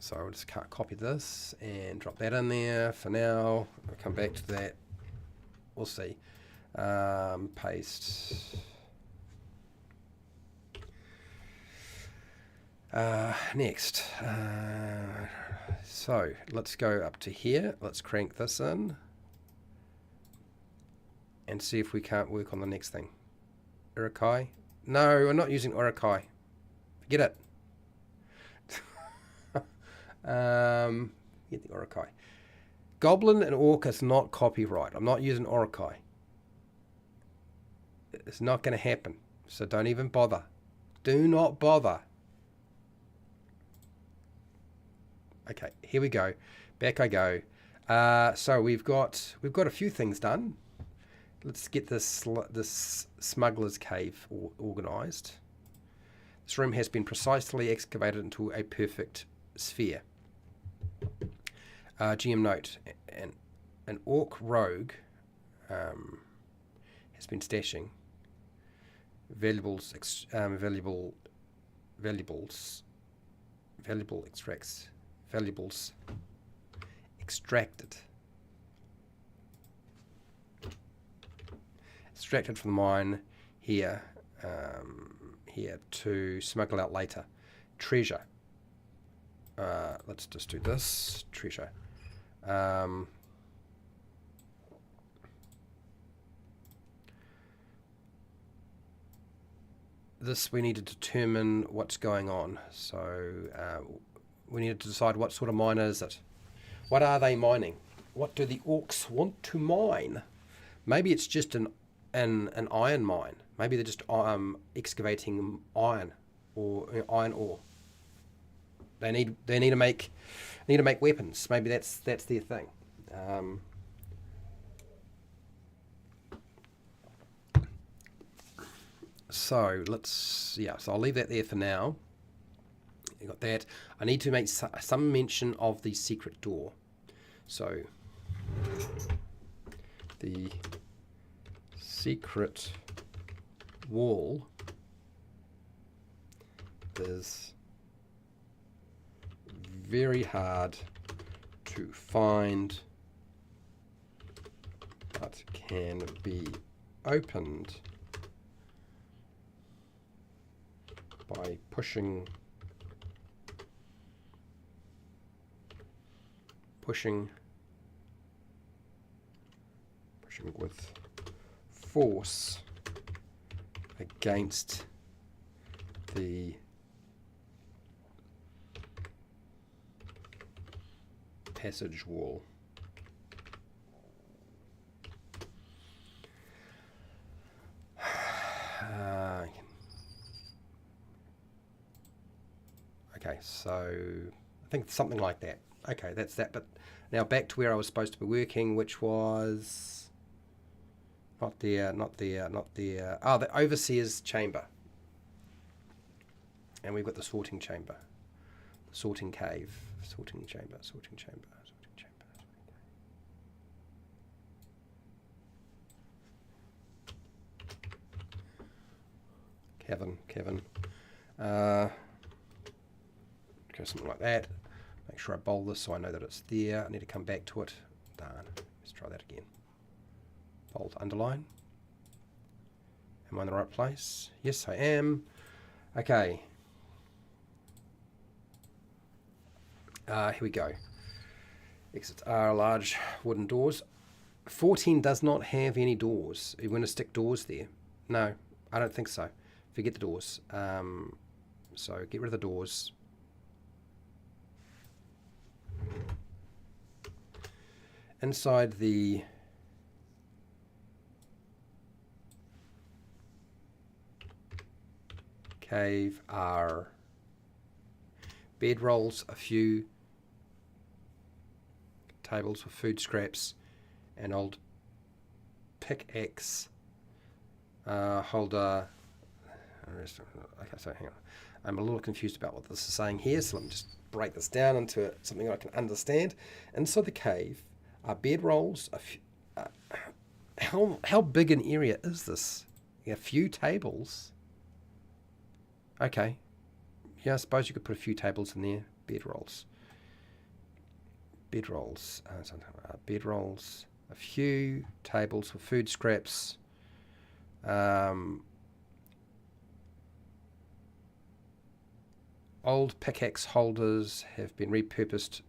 So I'll just copy this and drop that in there for now. I'll come back to that. We'll see. Paste. Next. So let's go up to here. Let's crank this in and see if we can't work on the next thing. Urukai? No, we're not using Urukai. Forget it. Get the Urukai. Goblin and Orc is not copyright. I'm not using Urukai. It's not going to happen. So don't even bother. Do not bother. Okay, here we go. Back I go. So we've got a few things done. Let's get this smuggler's cave organised. This room has been precisely excavated into a perfect sphere. GM note: an orc rogue has been stashing valuables extracted from the mine here to smuggle out later. Treasure. Let's just do this. Treasure. This we need to determine what's going on. So we need to decide what sort of mine is it. What are they mining? What do the orcs want to mine? Maybe it's just an iron mine. Maybe they're just excavating iron or iron ore. They need to make weapons. Maybe that's their thing. So I'll leave that there for now. You got that. I need to make some mention of the secret door. So the secret wall is very hard to find, but can be opened by pushing with force against the passage wall. Okay, so I think something like that. Okay, that's that. But now back to where I was supposed to be working, which was not the overseer's chamber. And we've got the sorting chamber, the sorting cave, sorting chamber. Cavern. Go something like that. Make sure I bold this so I know that it's there. I need to come back to it. Darn. Let's try that again. Bold, underline. Am I in the right place? Yes, I am. Okay. Here we go. Exits are large wooden doors. 14 does not have any doors. You want to stick doors there? No, I don't think so. Forget the doors. So get rid of the doors. Inside the cave are bedrolls, a few tables with food scraps, an old pickaxe holder. Okay, so hang on. I'm a little confused about what this is saying here, so let me just break this down into something I can understand. Inside the cave are bedrolls. How big an area is this? A few tables. Okay. Yeah, I suppose you could put a few tables in there. Bedrolls. Bedrolls. Bedrolls. A few tables with food scraps. Old pickaxe holders have been repurposed.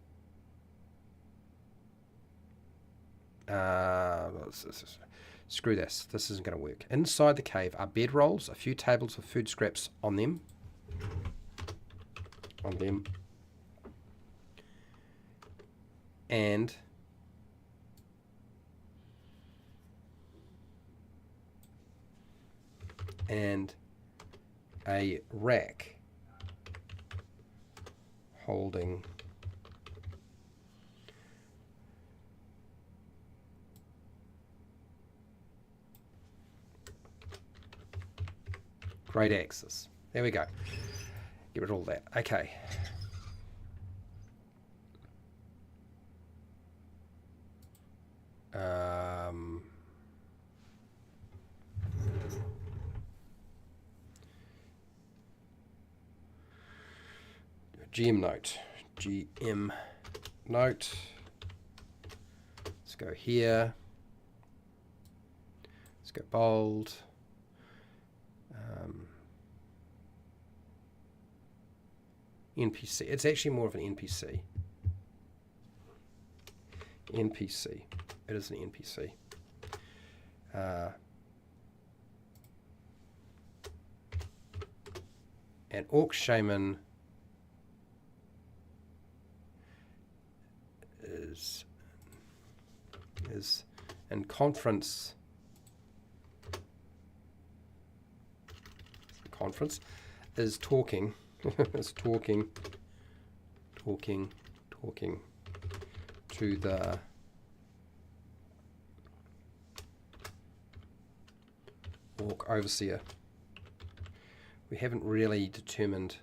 Screw this. This isn't going to work. Inside the cave are bedrolls, a few tables with food scraps on them. And a rack holding great axes. There we go. Get rid of all that. Okay. GM note. GM note. Let's go here. Let's go bold. NPC. It's actually more of an NPC. NPC. It is an NPC. An orc shaman is in conference. Conference is talking. Is talking to the orc overseer. We haven't really determined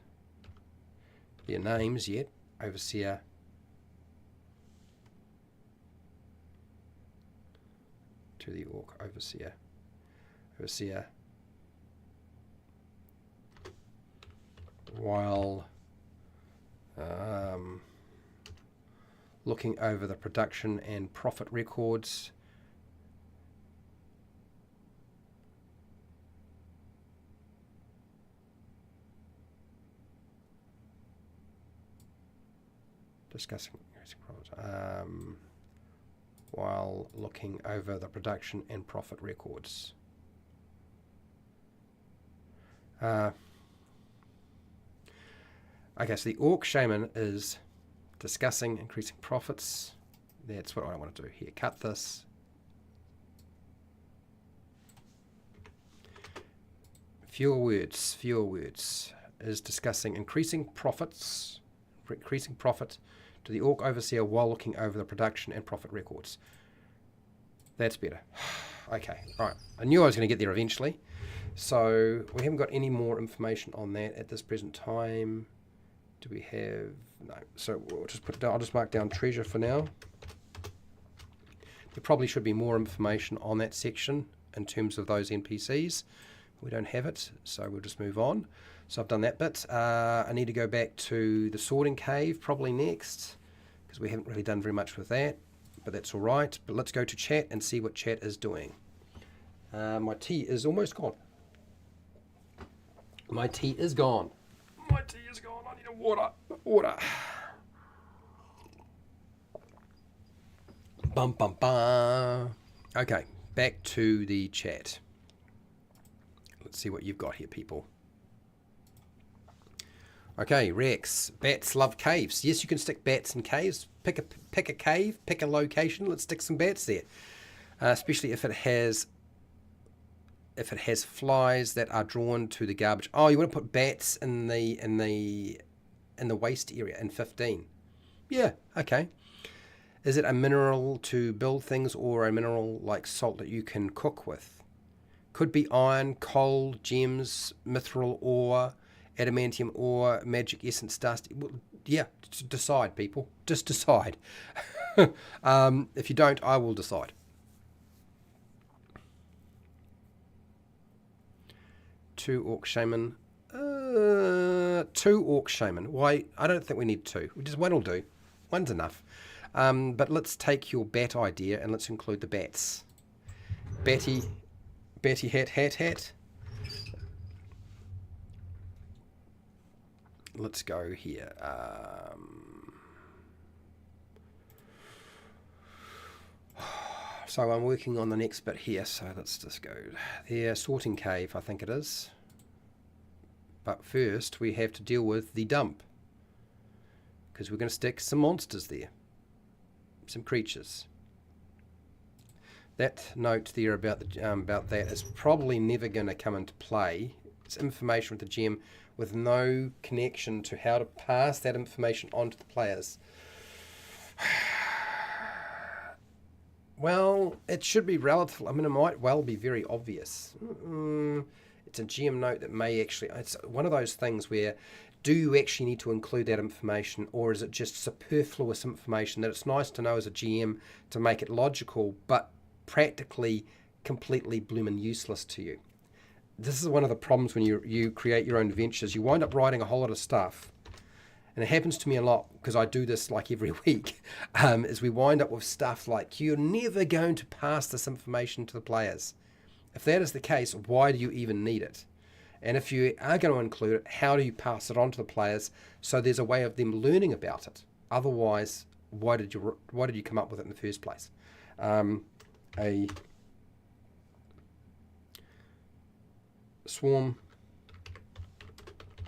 their names yet. Overseer. To the orc overseer. Overseer. While looking over the production and profit records, discussing while looking over the production and profit records. Okay, so the orc shaman is discussing increasing profits. That's what I want to do here. Cut this. Fewer words. Is discussing increasing profits. Increasing profit to the orc overseer while looking over the production and profit records. That's better. Okay, all right. I knew I was going to get there eventually. So we haven't got any more information on that at this present time. Do we have... No. So we'll just put it down. I'll just mark down treasure for now. There probably should be more information on that section in terms of those NPCs. We don't have it, so we'll just move on. So I've done that bit. I need to go back to the sorting cave probably next, because we haven't really done very much with that, but that's all right. But let's go to chat and see what chat is doing. My tea is almost gone. My tea is gone. I need a water. Bum bum bum. Okay, back to the chat. Let's see what you've got here, people. Okay, Rex. Bats love caves. Yes, you can stick bats in caves. Pick a cave, pick a location. Let's stick some bats there. Especially if it has flies that are drawn to the garbage. Oh, you want to put bats in the waste area in 15. Yeah, okay. Is it a mineral to build things or a mineral like salt that you can cook with? Could be iron, coal, gems, mithril ore, adamantium ore, magic essence dust. Well, yeah, decide, people. Just decide. If you don't, I will decide. Two orc shaman. 2 orc shaman. Why? I don't think we need 2. Just one will do. One's enough. But let's take your bat idea and let's include the bats. Betty hat. Let's go here. So I'm working on the next bit here, so let's just go there. Sorting cave, I think it is. But first we have to deal with the dump, because we're going to stick some monsters there. Some creatures. That note there about that is probably never going to come into play. It's information with the gem with no connection to how to pass that information on to the players. Well, it should be relative. I mean, it might well be very obvious. It's a GM note that may actually... It's one of those things where, do you actually need to include that information, or is it just superfluous information that it's nice to know as a GM to make it logical, but practically completely bloomin' useless to you? This is one of the problems when you create your own adventures. You wind up writing a whole lot of stuff, and it happens to me a lot because I do this like every week, is we wind up with stuff like, you're never going to pass this information to the players. If that is the case, why do you even need it? And if you are going to include it, how do you pass it on to the players so there's a way of them learning about it? Otherwise, why did you come up with it in the first place? A swarm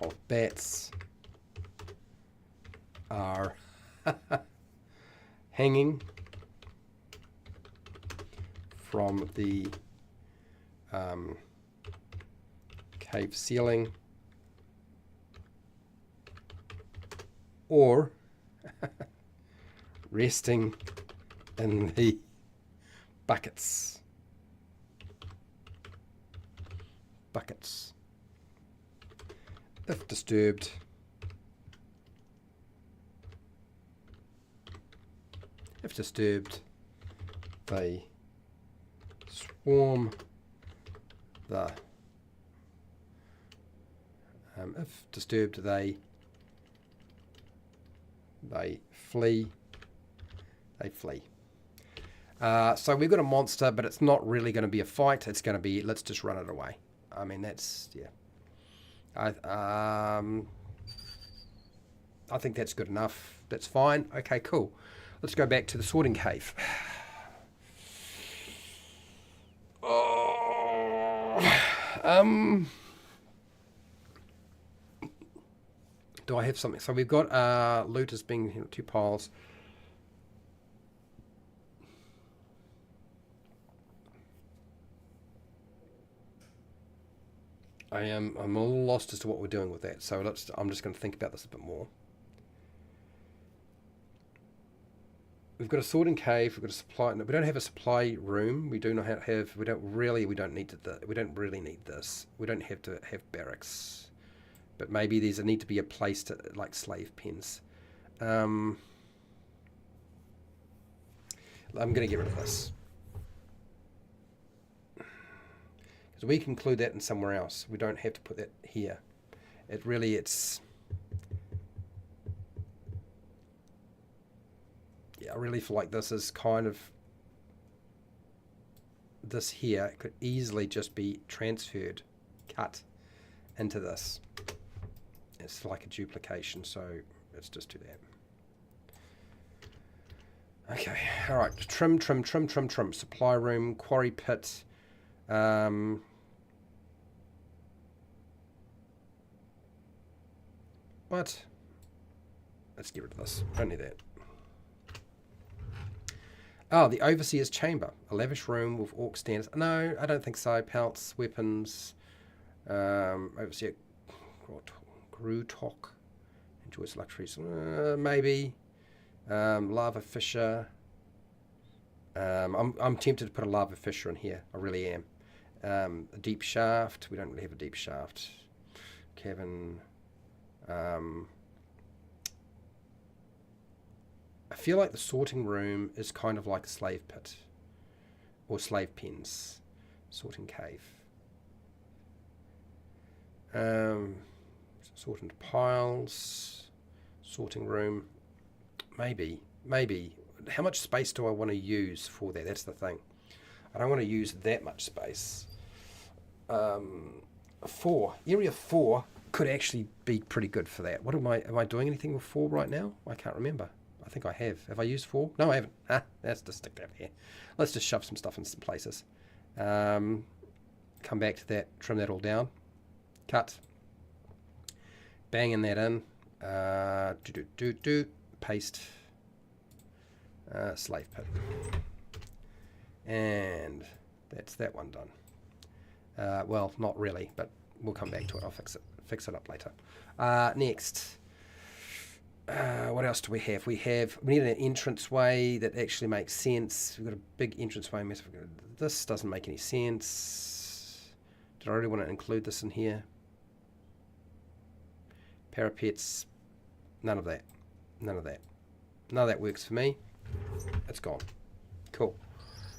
of bats are hanging from the cave ceiling, or resting in the buckets. If disturbed, they swarm the if disturbed, they flee. So we've got a monster, but it's not really going to be a fight. It's going to be, let's just run it away. I mean, that's, yeah. I think that's good enough. That's fine. Okay, cool. Let's go back to the sorting cave. Do I have something? So we've got loot as being 2 piles. I'm a little lost as to what we're doing with that. So I'm just going to think about this a bit more. We've got a sorting cave. We've got a supply. No, we don't have a supply room. We do not have. We don't really need this. We don't have to have barracks. But maybe there's a need to be a place to, like, slave pens. I'm going to get rid of this. Because we can include that in somewhere else. We don't have to put that here. It's... Yeah, I really feel like this is kind of... This here could easily just be transferred, cut into this. It's like a duplication, so let's just do Okay, all right. Trim. Supply room, quarry pit. What? Let's get rid of this. Don't need that. Oh, the overseer's chamber. A lavish room with orc standards. No, I don't think so. Pelts, weapons. Overseer Grutok. Enjoys luxuries. Maybe. Lava Fisher. I'm tempted to put a Lava Fisher in here. I really am. A deep shaft. We don't really have a deep shaft. Cavern. I feel like the sorting room is kind of like a slave pit. Or slave pens. Sorting cave. Sort into piles. Sorting room. Maybe. How much space do I want to use for that? That's the thing. I don't want to use that much space. 4. Area 4 could actually be pretty good for that. Am I doing anything with 4 right now? I can't remember. I think I have. Have I used 4? No, I haven't. Let's just stick that here. Let's just shove some stuff in some places. Come back to that. Trim that all down. Cut. Banging that in. Paste. Slave pit. And that's that one done. Well, not really, but we'll come back to it. I'll fix it up later. Next. What else do we have? We need an entranceway that actually makes sense. We've got a big entranceway. This doesn't make any sense. Did I really want to include this in here? Parapets. None of that. None of that works for me. It's gone. Cool.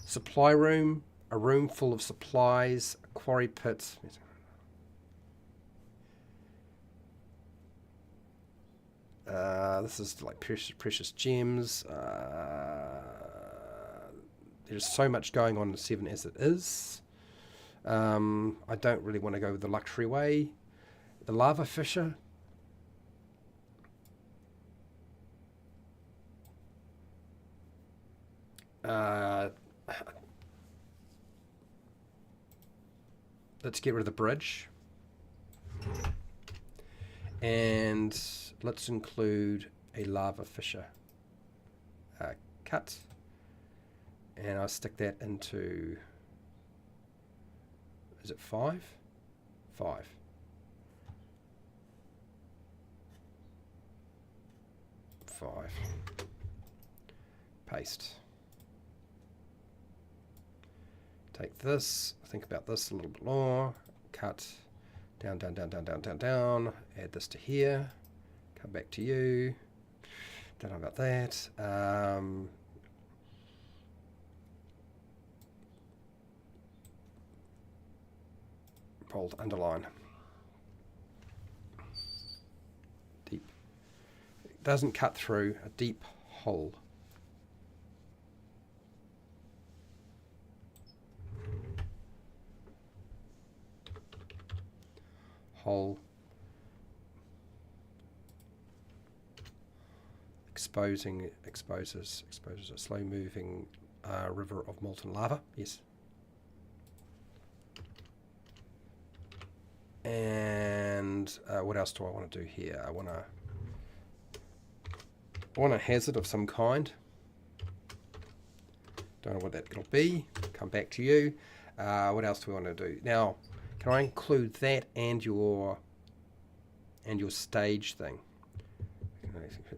Supply room. A room full of supplies. A quarry pit. This is like precious gems. There's so much going on in 7 as it is. I don't really want to go the luxury way. The lava fisher. Let's get rid of the bridge. And let's include a lava fisher. Cut. And I'll stick that into... Is it 5? 5. Paste. Take this, think about this a little bit more, cut, down, add this to here, come back to you, don't know about that, bold, underline, deep, it doesn't cut through a deep hole. Exposes a slow moving river of molten lava. Yes. And what else do I want to do here? I want a hazard of some kind. Don't know what that'll be. Come back to you. What else do we want to do now? Can I include that and your stage thing?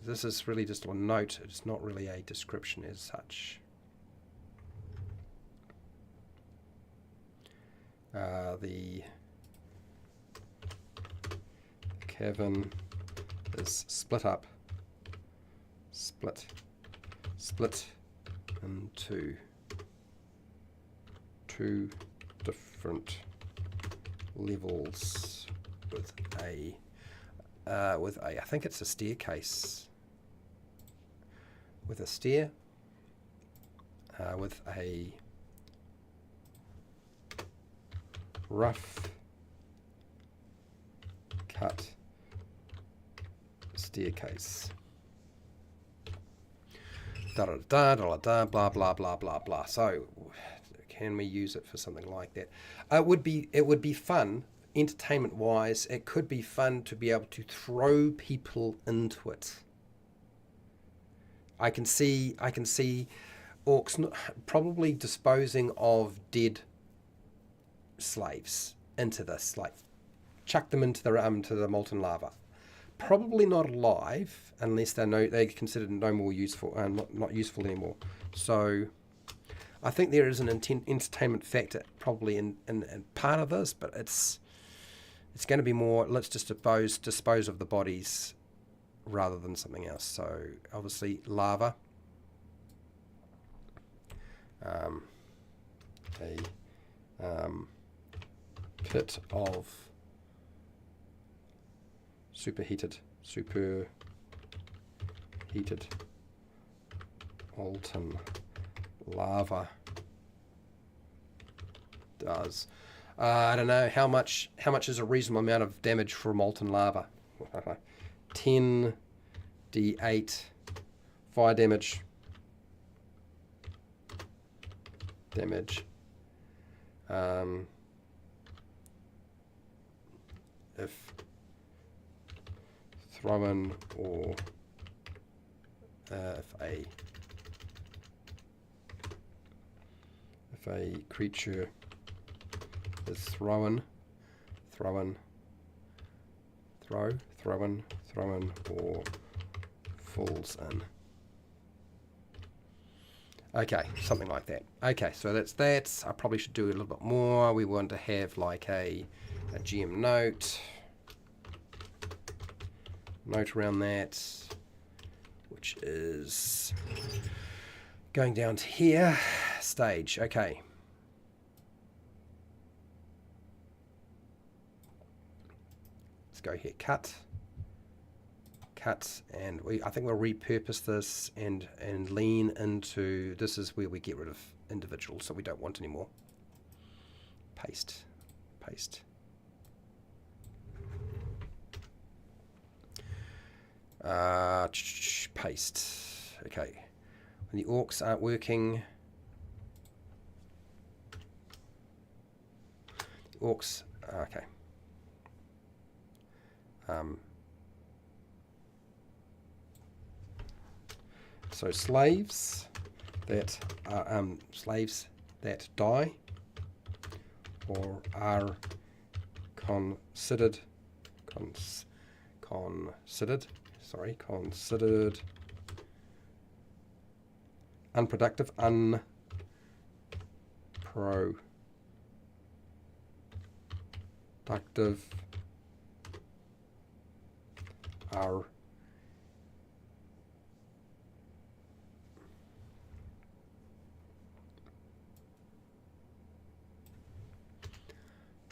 This is really just a note. It's not really a description as such. The cavern is split into 2 different levels with a I think it's a staircase, with a stair, with a rough cut staircase. da da da da da blah blah blah blah blah. So, can we use it for something like that? It would be fun, entertainment wise. It could be fun to be able to throw people into it. I can see orcs probably disposing of dead slaves into this, like chuck them into the molten lava. Probably not alive unless they're considered no more useful, not useful anymore. So I think there is an entertainment factor probably in part of this, but it's going to be more, let's just dispose of the bodies rather than something else. So obviously lava, a pit of superheated molten lava does. I don't know how much is a reasonable amount of damage for molten lava. 10d8 fire damage. If thrown or if a creature is thrown or falls in. Okay, something like that. Okay, so that's that. I probably should do a little bit more. We want to have like a GM note around that, which is going down to here. Stage, okay. Let's go here, cut, and I think we'll repurpose this and lean into, this is where we get rid of individuals, so we don't want any more. Paste. Paste. Okay. When the orcs aren't working, orcs, okay. So slaves that die or are considered unproductive,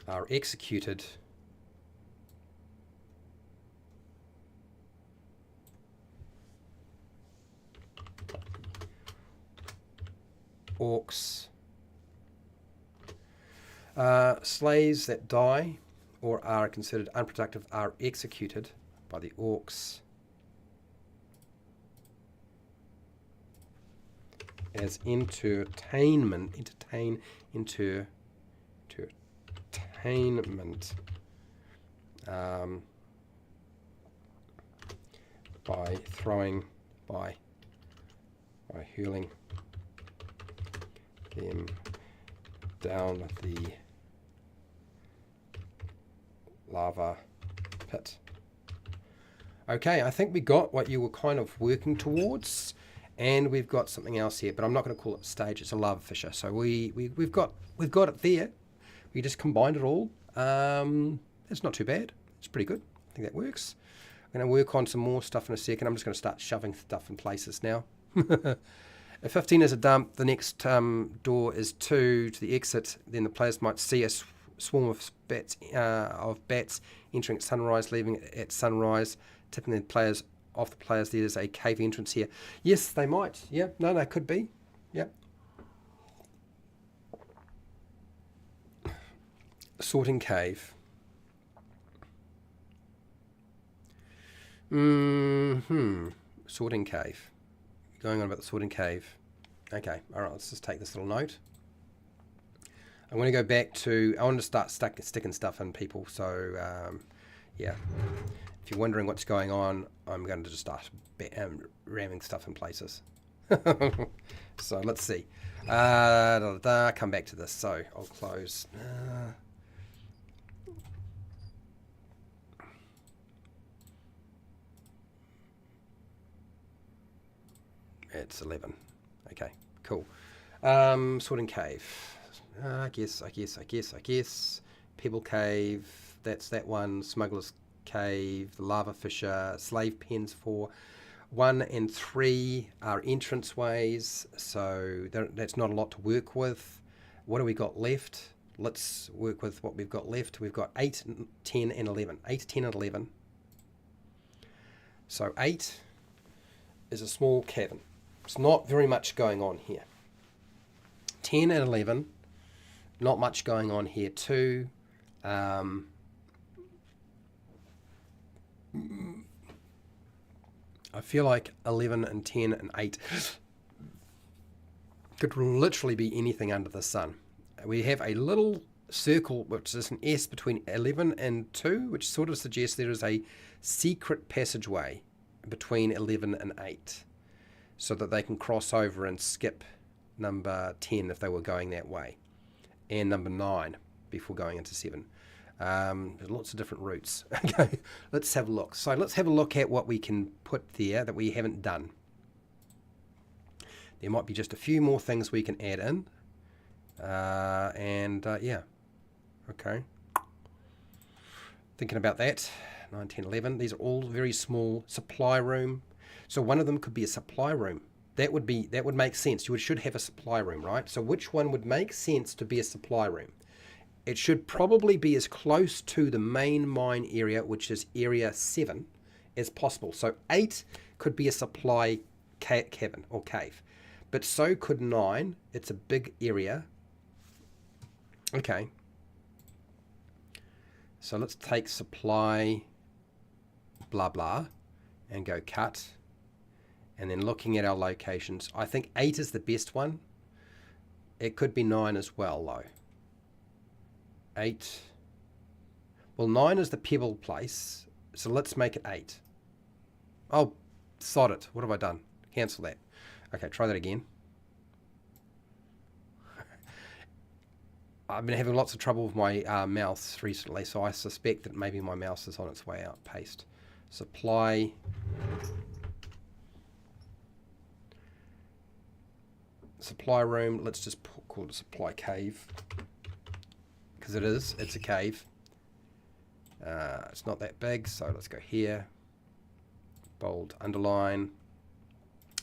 are executed orcs, slaves that die or are considered unproductive are executed by the orcs as entertainment by hurling them down the lava pit. Okay, I think we got what you were kind of working towards, and we've got something else here, but I'm not going to call it stage. It's a lava fissure. So we've got it there. We just combined it all. It's not too bad. It's pretty good. I think that works. I'm going to work on some more stuff in a second. I'm just going to start shoving stuff in places now. If 15 is a dump, the next door is 2 to the exit. Then the players might see a swarm of bats entering at sunrise, leaving at sunrise, tipping the players off the players. There's a cave entrance here. Yes, they might. Yeah, no, could be. Yeah. Sorting cave. Sorting cave. Going on about the sorting cave. Okay, all right, let's just take this little note. I'm going to go back to, I want to start sticking stuff in people, so yeah. If you're wondering what's going on, I'm going to just start ramming stuff in places. So let's see. Come back to this, so I'll close. It's 11. Okay, cool. Sorting cave. I guess. Pebble cave. That's that one. Smuggler's cave. The lava fissure. Slave pens for 1 and 3 are entranceways. So that's not a lot to work with. What do we got left? Let's work with what we've got left. We've got 8, 10, and 11. 8, 10, and 11. So 8 is a small cavern. It's not very much going on here. 10 and 11, not much going on here too. I feel like 11 and 10 and 8 could literally be anything under the sun. We have a little circle, which is an S between 11 and 2, which sort of suggests there is a secret passageway between 11 and 8, so that they can cross over and skip number 10 if they were going that way, and number 9 before going into 7. There's lots of different routes. Okay, let's have a look. So let's have a look at what we can put there that we haven't done. There might be just a few more things we can add in. Yeah. Okay. Thinking about that. 9, 10, 11. These are all very small. Supply room. So one of them could be a supply room. That would make sense. You should have a supply room, right? So which one would make sense to be a supply room? It should probably be as close to the main mine area, which is area 7, as possible. So 8 could be a supply cavern or cave, but so could 9. It's a big area. Okay. So let's take supply, blah, blah, and go cut. And then looking at our locations, I think 8 is the best one. It could be 9 as well, though. 8. Well, 9 is the pebble place, so let's make it 8. Oh, sod it. What have I done? Cancel that. Okay, try that again. I've been having lots of trouble with my mouse recently, so I suspect that maybe my mouse is on its way out. Paste. Supply. Supply room. Let's just call it a supply cave. Because it's a cave. It's not that big, so let's go here. Bold, underline.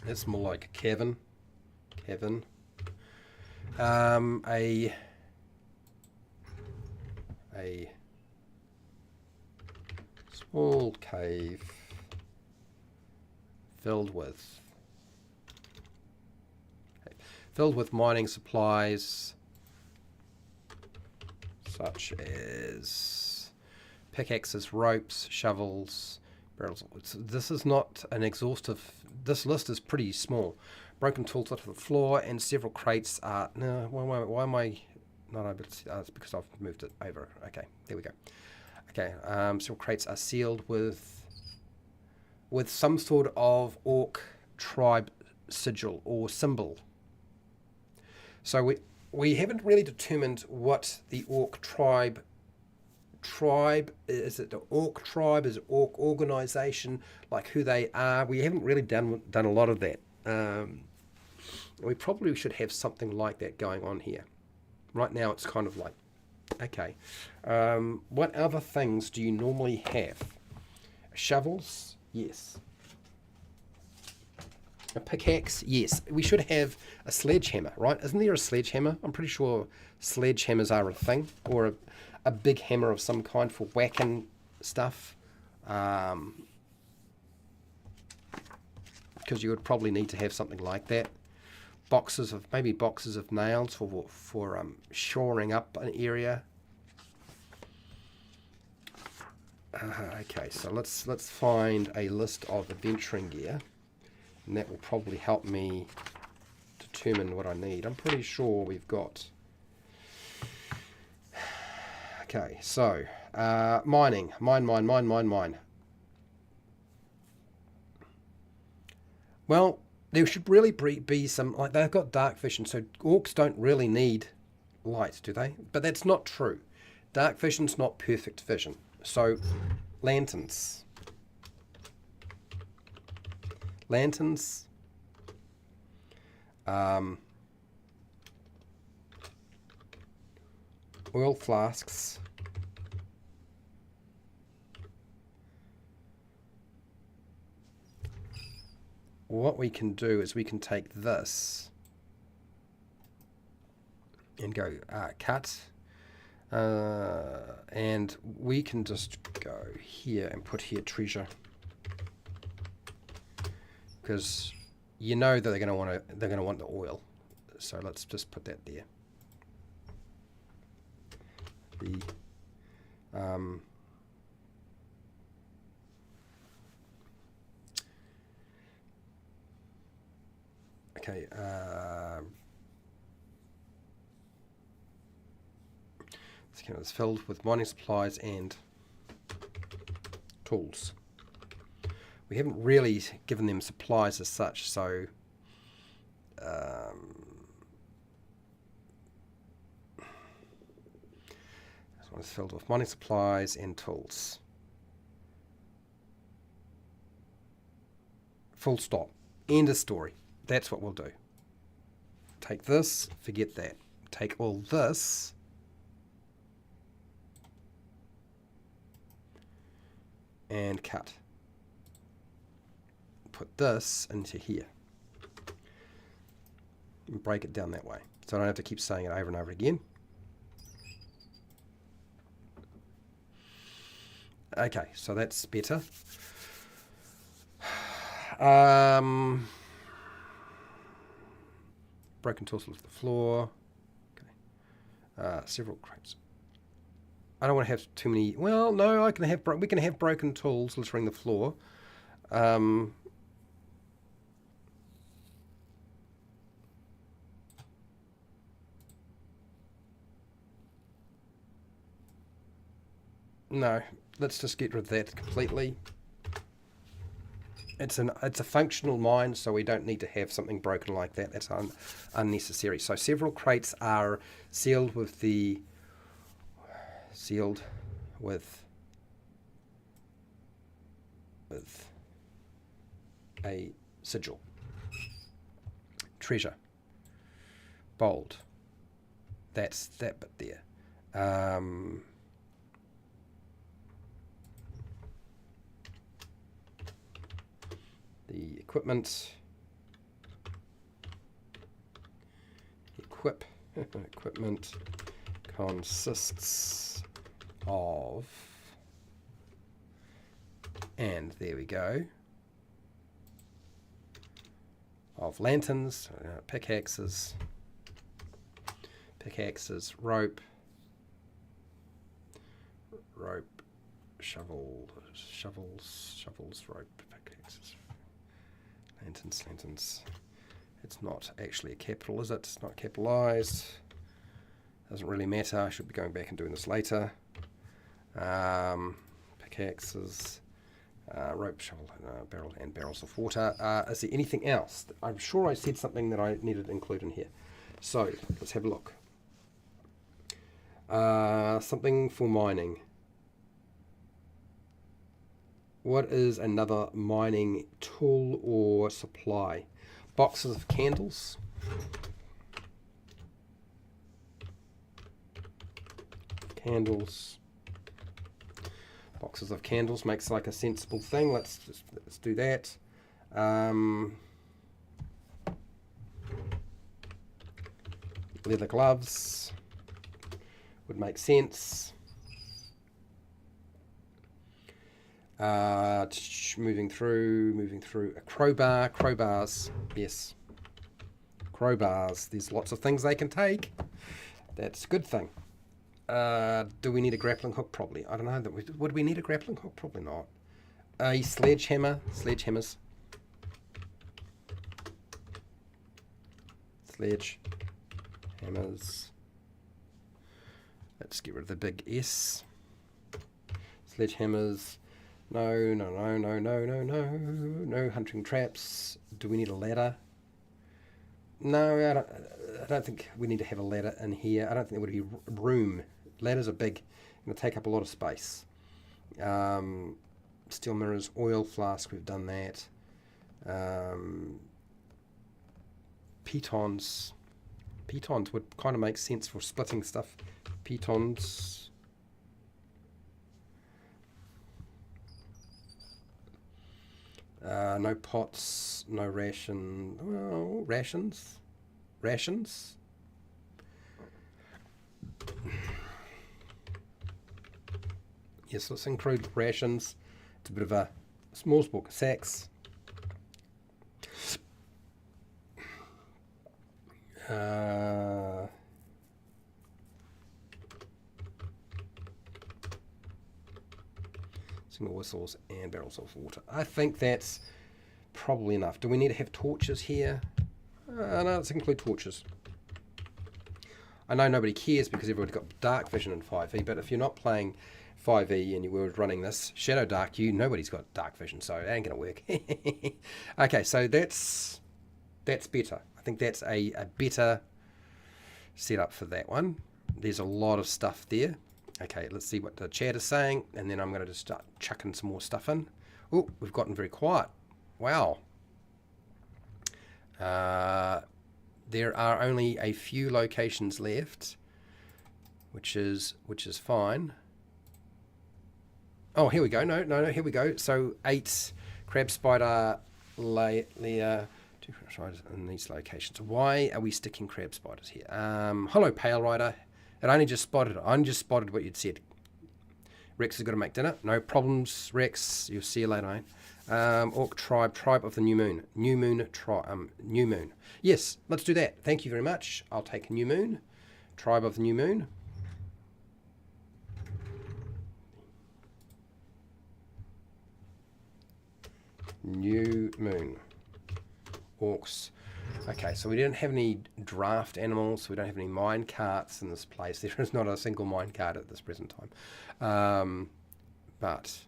It's more like a cavern. A small cave filled with mining supplies such as pickaxes, ropes, shovels, barrels. This is not an exhaustive. This list is pretty small. Broken tools onto the floor and several crates are. No, why am I not able to see? It's because I've moved it over. Okay, there we go. Okay, several crates are sealed with some sort of orc tribe sigil or symbol. So we haven't really determined what the orc tribe is. It the orc tribe? Is it orc organization? Like who they are? We haven't really done a lot of that. We probably should have something like that going on here. Right now it's kind of like, okay. What other things do you normally have? Shovels? Yes. A pickaxe? Yes. We should have a sledgehammer, right? Isn't there a sledgehammer? I'm pretty sure sledgehammers are a thing, or a big hammer of some kind for whacking stuff. Because you would probably need to have something like that. Maybe boxes of nails for shoring up an area. Okay, so let's find a list of adventuring gear. And that will probably help me determine what I need. I'm pretty sure we've got... Okay, so mining. Mine. Well, there should really be some... Like, they've got dark vision, so orcs don't really need light, do they? But that's not true. Dark vision's not perfect vision. So, lanterns. Oil flasks. What we can do is we can take this and go cut, and we can just go here and put here treasure, because you know that they're going to want the oil. So let's just put that there. Okay. This account is filled with mining supplies and tools. We haven't really given them supplies as such, so this one is filled with mining supplies and tools. Full stop. End of story. That's what we'll do. Take this, forget that. Take all this, and cut. Put this into here. And break it down that way. So I don't have to keep saying it over and over again. Okay, so that's better. Broken tools to the floor. Okay. Several crates. I don't want to have too many. Well, no, we can have broken tools littering the floor. No, let's just get rid of that completely. It's a functional mine, so we don't need to have something broken like that. That's unnecessary. So several crates are sealed with a sigil. Treasure. Bold. That's that bit there. The equipment. Equipment consists of, and there we go, of lanterns, pickaxes, rope, shovels, rope, pickaxes, lanterns. It's not actually a capital, is it? It's not capitalized. Doesn't really matter. I should be going back and doing this later. Pickaxes, rope, shovel, barrel, and barrels of water. Is there anything else? I'm sure I said something that I needed to include in here. So let's have a look. Something for mining. What is another mining tool or supply? Boxes of candles. Boxes of candles makes like a sensible thing. Let's do that. Leather gloves would make sense. Moving through a crowbars, yes, crowbars. There's lots of things they can take. That's a good thing. Do we need a grappling hook? Probably. I don't know. Would we need a grappling hook? Probably not. A sledgehammer. Sledgehammers. Sledge hammers. Let's get rid of the big S. Sledgehammers. No, no, no, no, no, no, no. No hunting traps. Do we need a ladder? No, I don't think we need to have a ladder in here. I don't think there would be room. Ladders are big. Going to take up a lot of space. Steel mirrors, oil flask, we've done that. Pitons. Pitons would kind of make sense for splitting stuff. Pitons. No pots, no ration. Well, rations. Rations. Yes, let's include rations. It's a bit of a small book. Sacks. Single whistles and barrels of water. I think that's probably enough. Do we need to have torches here? No, let's include torches. I know nobody cares because everybody's got dark vision in 5e, but if you're not playing 5e and you were running this Shadow Dark, nobody's got dark vision, so it ain't gonna work. Okay, so that's better. I think that's a better setup for that one. There's a lot of stuff there. Okay, let's see what the chat is saying, and then I'm going to just start chucking some more stuff in. Oh, we've gotten very quiet. Wow. There are only a few locations left, which is fine. Oh, here we go. No, here we go. So 8 crab spider layer. In these locations. Why are we sticking crab spiders here? Hello, Pale Rider. I only just spotted what you'd said. Rex has got to make dinner. No problems, Rex. You'll see you later, mate. Orc tribe of the new moon. New moon. Yes, let's do that. Thank you very much. I'll take new moon. Tribe of the new moon. New moon. Orcs. Okay, so we didn't have any draft animals. We don't have any mine carts in this place. There is not a single mine cart at this present time. But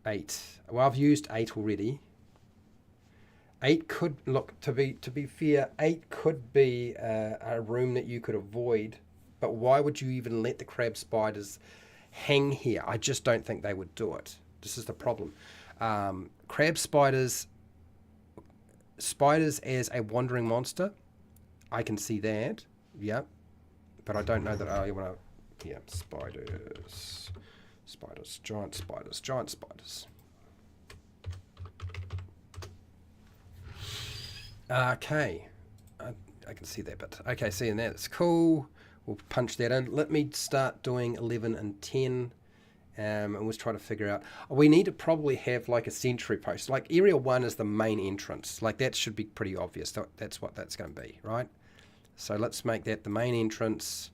8. Well, I've used 8 already. 8 could look to be fair. 8 could be a room that you could avoid. But why would you even let the crab spiders hang here? I just don't think they would do it. This is the problem. Crab spiders. Spiders as a wandering monster, I can see that, yeah, but I don't know that I want to, yeah, spiders, giant spiders. Okay, I can see that bit. Okay, seeing that, it's cool. We'll punch that in. Let me start doing 11 and 10. And we'll try to figure out, we need to probably have like a sentry post. Like area 1 is the main entrance. Like that should be pretty obvious. That's what that's going to be, right? So let's make that the main entrance.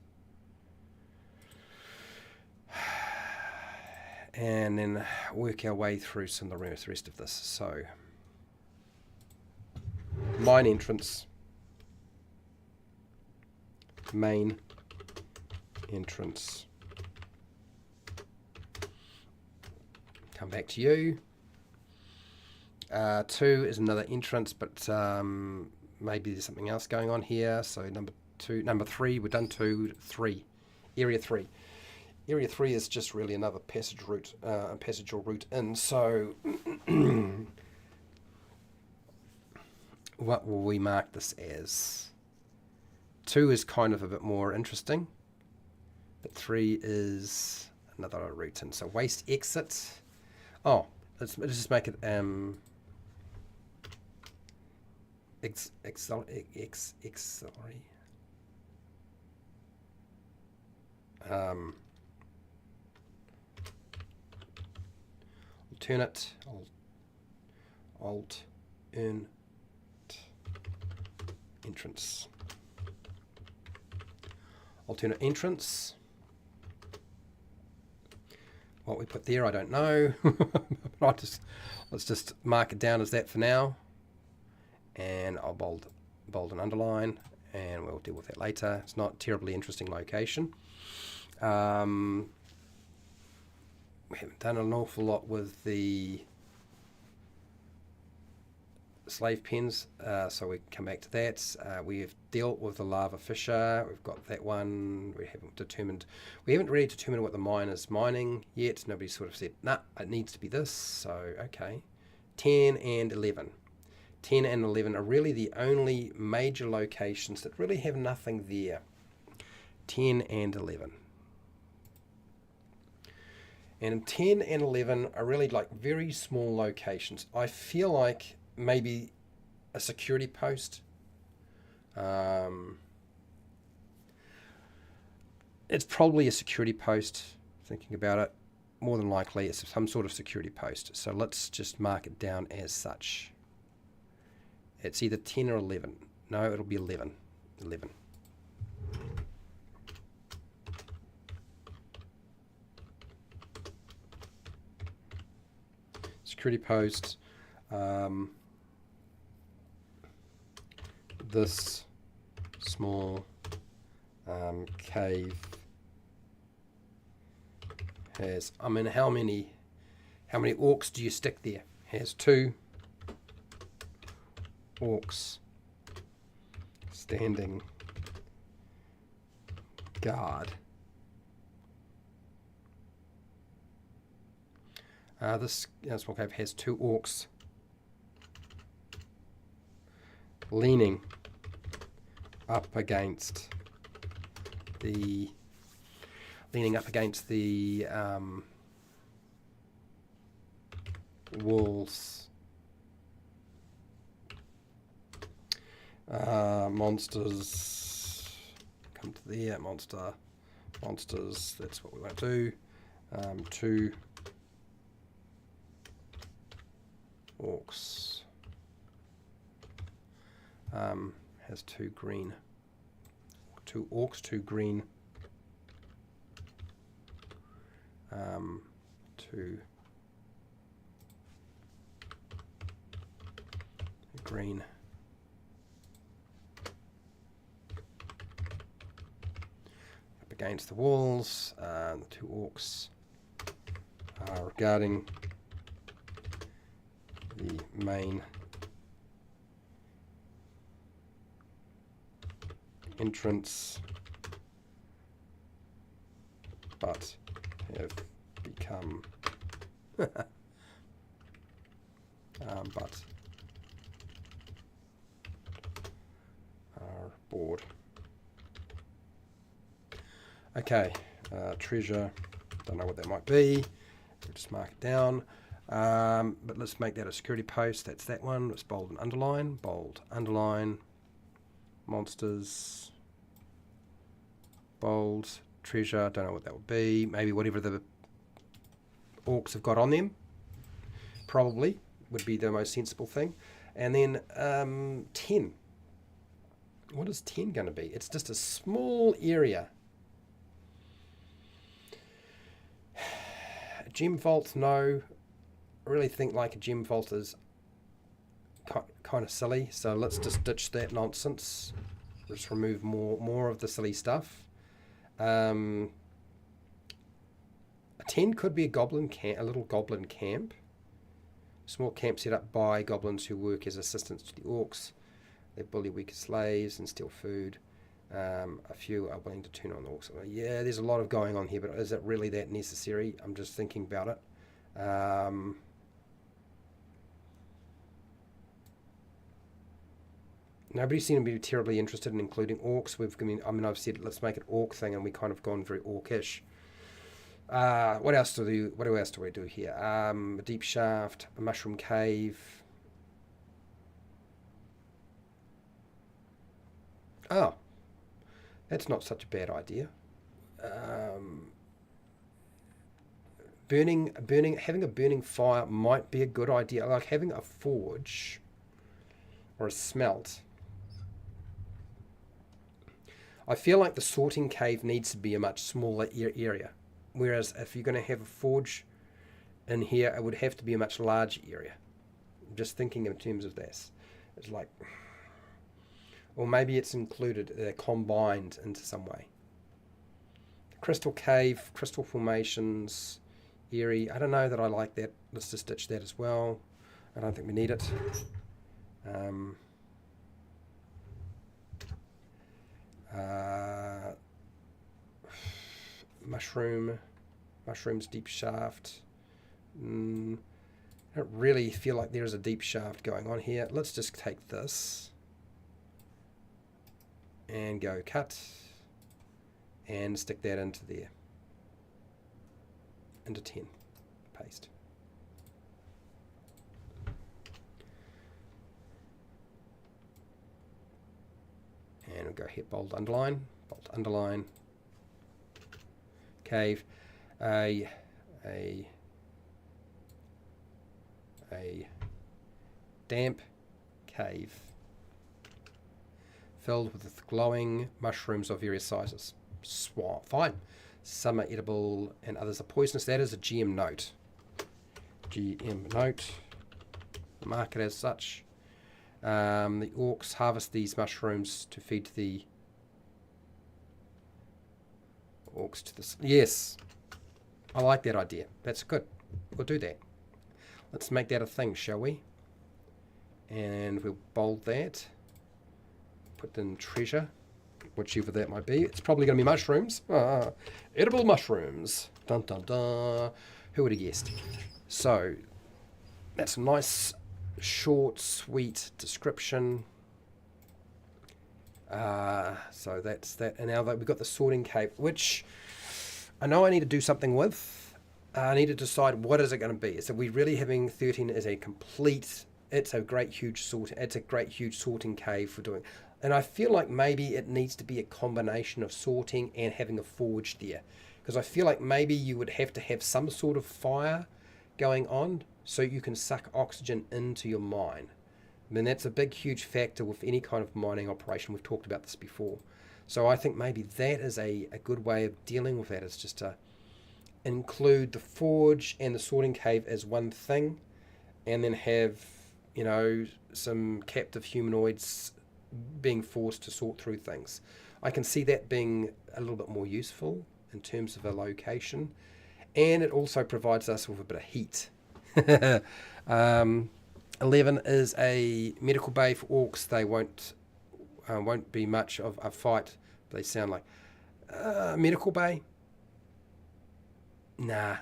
And then work our way through some of the rest of this. So, main entrance. Main entrance. Come back to you. 2 is another entrance, but maybe there's something else going on here. So number 3, we've done 2, 3. Area 3. Area 3 is just really another passage route, passage or route in. So what will we mark this as? 2 is kind of a bit more interesting, but 3 is another route in. So waste exit. Oh, let's just make it sorry. Alternate entrance. Alternate entrance. What we put there, I don't know. Let's just mark it down as that for now, and I'll bold bold and underline, and we'll deal with that later. It's not a terribly interesting location. We haven't done an awful lot with the slave pens, so we can come back to that. We've dealt with the lava fissure. We've got that one. We haven't really determined what the mine is mining yet. Nobody sort of said, nah, it needs to be this. So okay, 10 and 11. 10 and 11 are really the only major locations that really have nothing there. 10 and 11. And 10 and 11 are really like very small locations. I feel like maybe a security post. It's probably a security post, thinking about it. More than likely it's some sort of security post. So let's just mark it down as such. It's either 10 or 11. No, it'll be 11. 11. Security post. This small cave has, I mean, how many orcs do you stick there? Has 2 orcs standing guard. This small cave has 2 orcs leaning up against the walls. Monsters, come to there. Monsters. That's what we want to do. 2 orcs. Has 2 green. 2 orcs, 2 green. 2 green. Up against the walls. The 2 orcs are regarding the main entrance, but have become but are bored. Okay, treasure, don't know what that might be. We'll just mark it down. But let's make that a security post. That's that one. It's bold and underline. Bold, underline. Monsters. Bold. Treasure. Don't know what that would be. Maybe whatever the orcs have got on them. Probably would be the most sensible thing. And then 10. What is 10 going to be? It's just a small area. A gem vault, no. I really think like a gem vault is kind of silly, so let's just ditch that nonsense. Just remove more of the silly stuff. A 10 could be a goblin camp, a little goblin camp. Small camp set up by goblins who work as assistants to the orcs. They bully weaker slaves and steal food. A few are willing to turn on the orcs. Yeah, there's a lot of going on here, but is it really that necessary? I'm just thinking about it. Nobody seemed to be terribly interested in including orcs. I've said let's make it orc thing, and we kind of gone very orcish. What else do we do here? A deep shaft, a mushroom cave. Oh, that's not such a bad idea. Having a burning fire might be a good idea. Like having a forge or a smelt. I feel like the sorting cave needs to be a much smaller area. Whereas if you're going to have a forge in here, it would have to be a much larger area. Just thinking in terms of this. It's like, Or maybe it's included, combined into some way. Crystal cave, crystal formations, eerie. I don't know that I like that. Let's just ditch that as well. I don't think we need it. Mushrooms, deep shaft. I don't really feel like there's a deep shaft going on here. Let's just take this and go cut and stick that into there. Into 10. Paste. And we'll go hit bold underline, cave, a damp cave filled with glowing mushrooms of various sizes. Fine. Some are edible and others are poisonous. That is a GM note. Mark it as such. The orcs harvest these mushrooms to feed the orcs to the... Yes, I like that idea. That's good. We'll do that. Let's make that a thing, shall we? And we'll bold that. Put in treasure, whichever that might be. It's probably going to be mushrooms. Edible mushrooms. Dun dun dun. Who would have guessed? So, that's a nice, short, sweet description. So that's that. And now that we've got the sorting cave, which I know I need to do something with. I need to decide what is it going to be. Is it we really having 13 as a complete? It's a great huge sorting cave for doing. And I feel like maybe it needs to be a combination of sorting and having a forge there, because I feel like maybe you would have to have some sort of fire going on so you can suck oxygen into your mine. I mean, that's a big, huge factor with any kind of mining operation. We've talked about this before. So I think maybe that is a good way of dealing with that, is just to include the forge and the sorting cave as one thing, and then have, you know, some captive humanoids being forced to sort through things. I can see that being a little bit more useful in terms of a location, and it also provides us with a bit of heat. 11 is a medical bay for orcs. They won't be much of a fight. They sound like medical bay. Nah.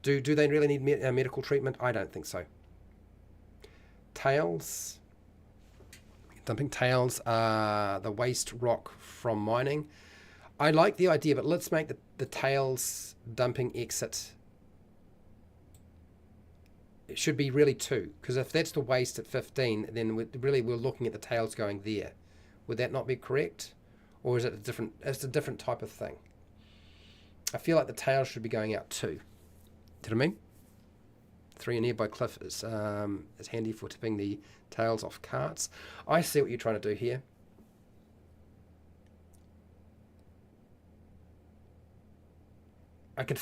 Do they really need medical treatment? I don't think so. Tails. Dumping tails are the waste rock from mining. I like the idea, but let's make the tails dumping exit. It should be really 2, because if that's the waste at 15, then we're looking at the tails going there. Would that not be correct? Or is it it's a different type of thing? I feel like the tails should be going out 2. Do you know what I mean? 3 a nearby cliff is handy for tipping the tails off carts. I see what you're trying to do here. I can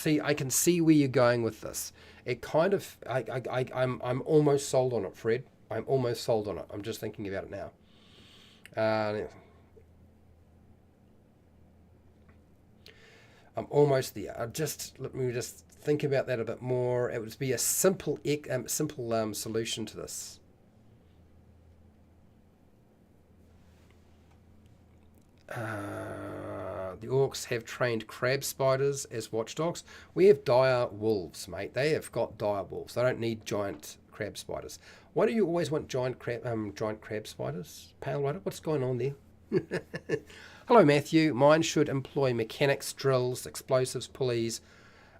see where you're going with this. It kind of I'm almost sold on it, Fred. I'm almost sold on it. I'm just thinking about it now. I'm almost there. Let me just think about that a bit more. It would be a simple solution to this. The orcs have trained crab spiders as watchdogs. We have dire wolves, mate. They have got dire wolves. They don't need giant crab spiders. Why do you always want giant crab spiders? Pale Rider, what's going on there? Hello, Matthew. Mine should employ mechanics, drills, explosives, pulleys,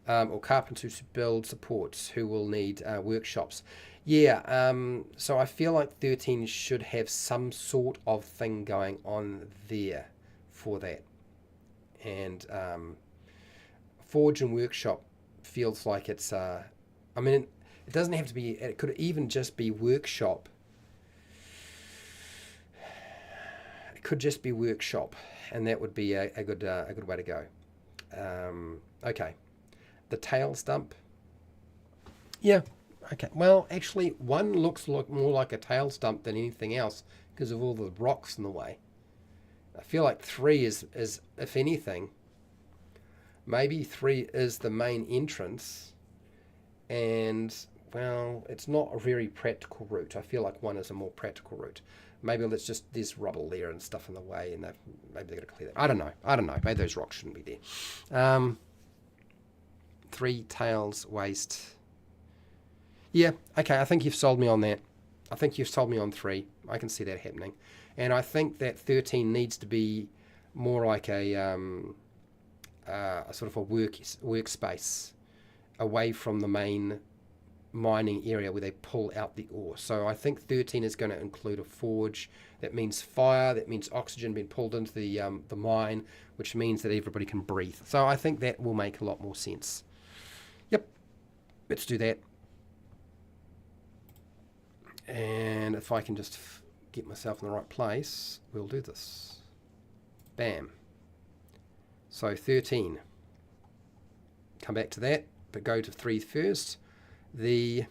or carpenters to build supports who will need workshops. Yeah, so I feel like 13 should have some sort of thing going on there for that. And forge and workshop feels like it's... I mean, it doesn't have to be... It could even just be workshop. It could just be workshop, and that would be a good way to go. Okay. The tails dump. Yeah. Okay. Well, actually, one looks more like a tails dump than anything else because of all the rocks in the way. I feel like 3 is if anything, maybe 3 is the main entrance, and well, it's not a very practical route. I feel like 1 is a more practical route. Maybe there's rubble there and stuff in the way, and maybe they're going to clear that. I don't know. Maybe those rocks shouldn't be there. 3 tails waste. Yeah, okay, I think you've sold me on that. I think you've sold me on 3. I can see that happening. And I think that 13 needs to be more like a sort of a workspace away from the main mining area where they pull out the ore. So I think 13 is going to include a forge. That means fire. That means oxygen being pulled into the mine, which means that everybody can breathe. So I think that will make a lot more sense. Yep, let's do that. And if I can just get myself in the right place, we'll do this. Bam. So 13. Come back to that, but go to 3 first. The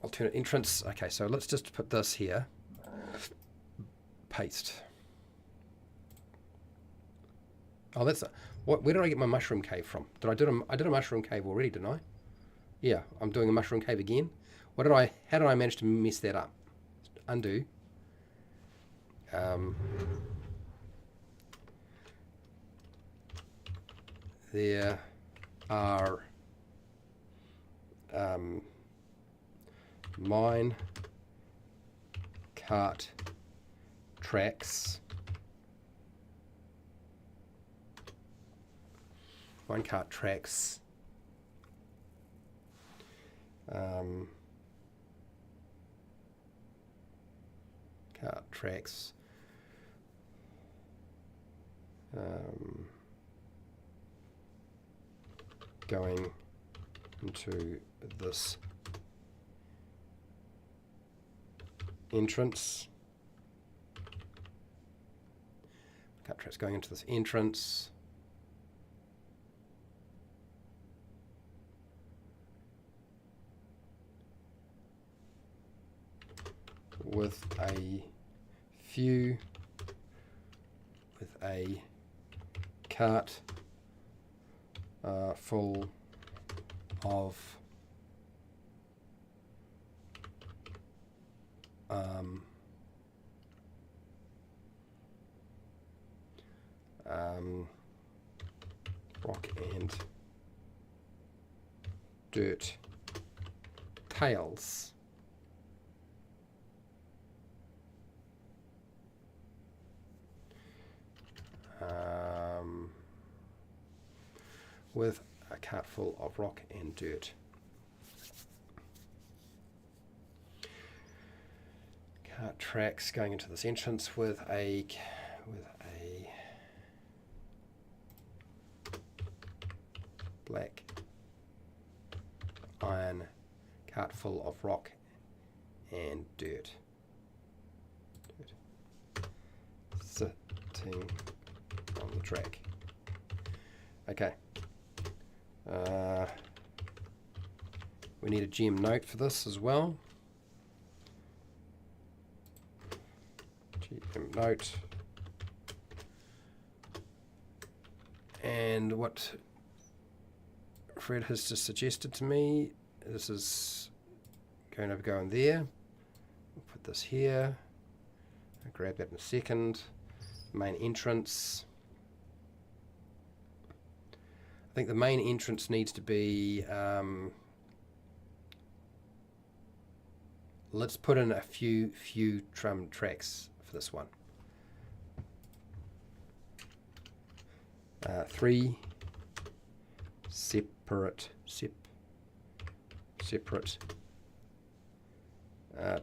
alternate entrance. Okay, so let's just put this here. Paste. Oh, that's what. Where did I get my mushroom cave from? I did a mushroom cave already, didn't I? Yeah, I'm doing a mushroom cave again. How did I manage to mess that up? Undo. There are mine cart tracks. Minecart tracks. Cart tracks. Going into this entrance. Cart tracks going into this entrance. With a cart full of rock and dirt tails. With a cart full of rock and dirt. Cart tracks going into this entrance with a black iron cart full of rock and dirt. Sitting on the track. Okay. We need a GM note for this as well. GM note. And what Fred has just suggested to me, this is going to go in there. We'll put this here. I'll grab that in a second. Main entrance. I think the main entrance needs to be, let's put in a few drum tracks for this one. 3 separate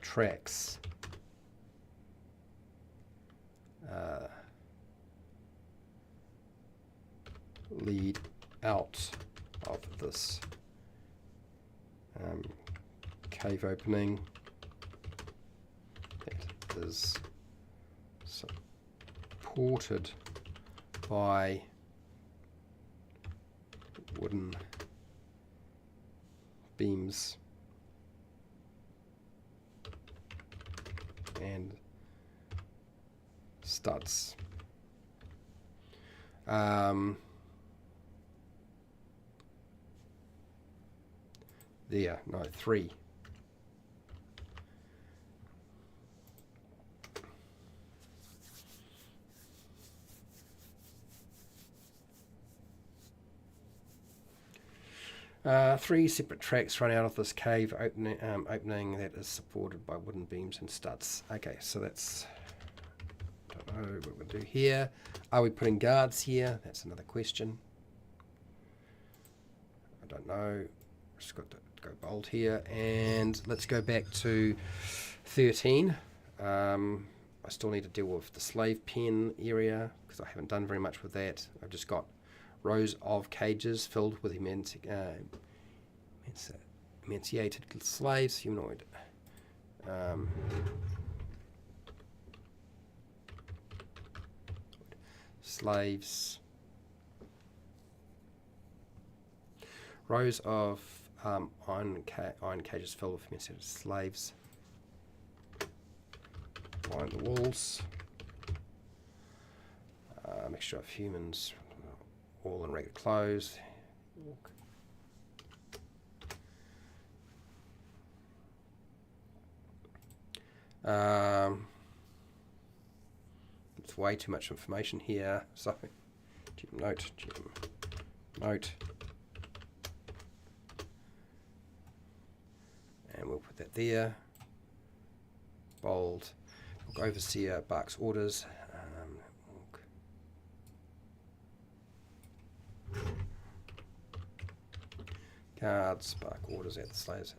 tracks. Lead out of this cave opening that is supported by wooden beams and studs. There, no, 3. Three separate tracks run out of this cave opening that is supported by wooden beams and studs. Okay, so that's, don't know what we're going to do here. Are we putting guards here? That's another question. I don't know. Just got to go bold here, and let's go back to 13. I still need to deal with the slave pen area because I haven't done very much with that. I've just got rows of cages filled with emanciated slaves, humanoid. Slaves. Rows of iron cages filled with emancipated slaves. Line the walls. Mixture of humans, all in ragged clothes. It's way too much information here. So, note. And we'll put that there. Bold. Overseer barks orders. Guards bark orders at the slaves.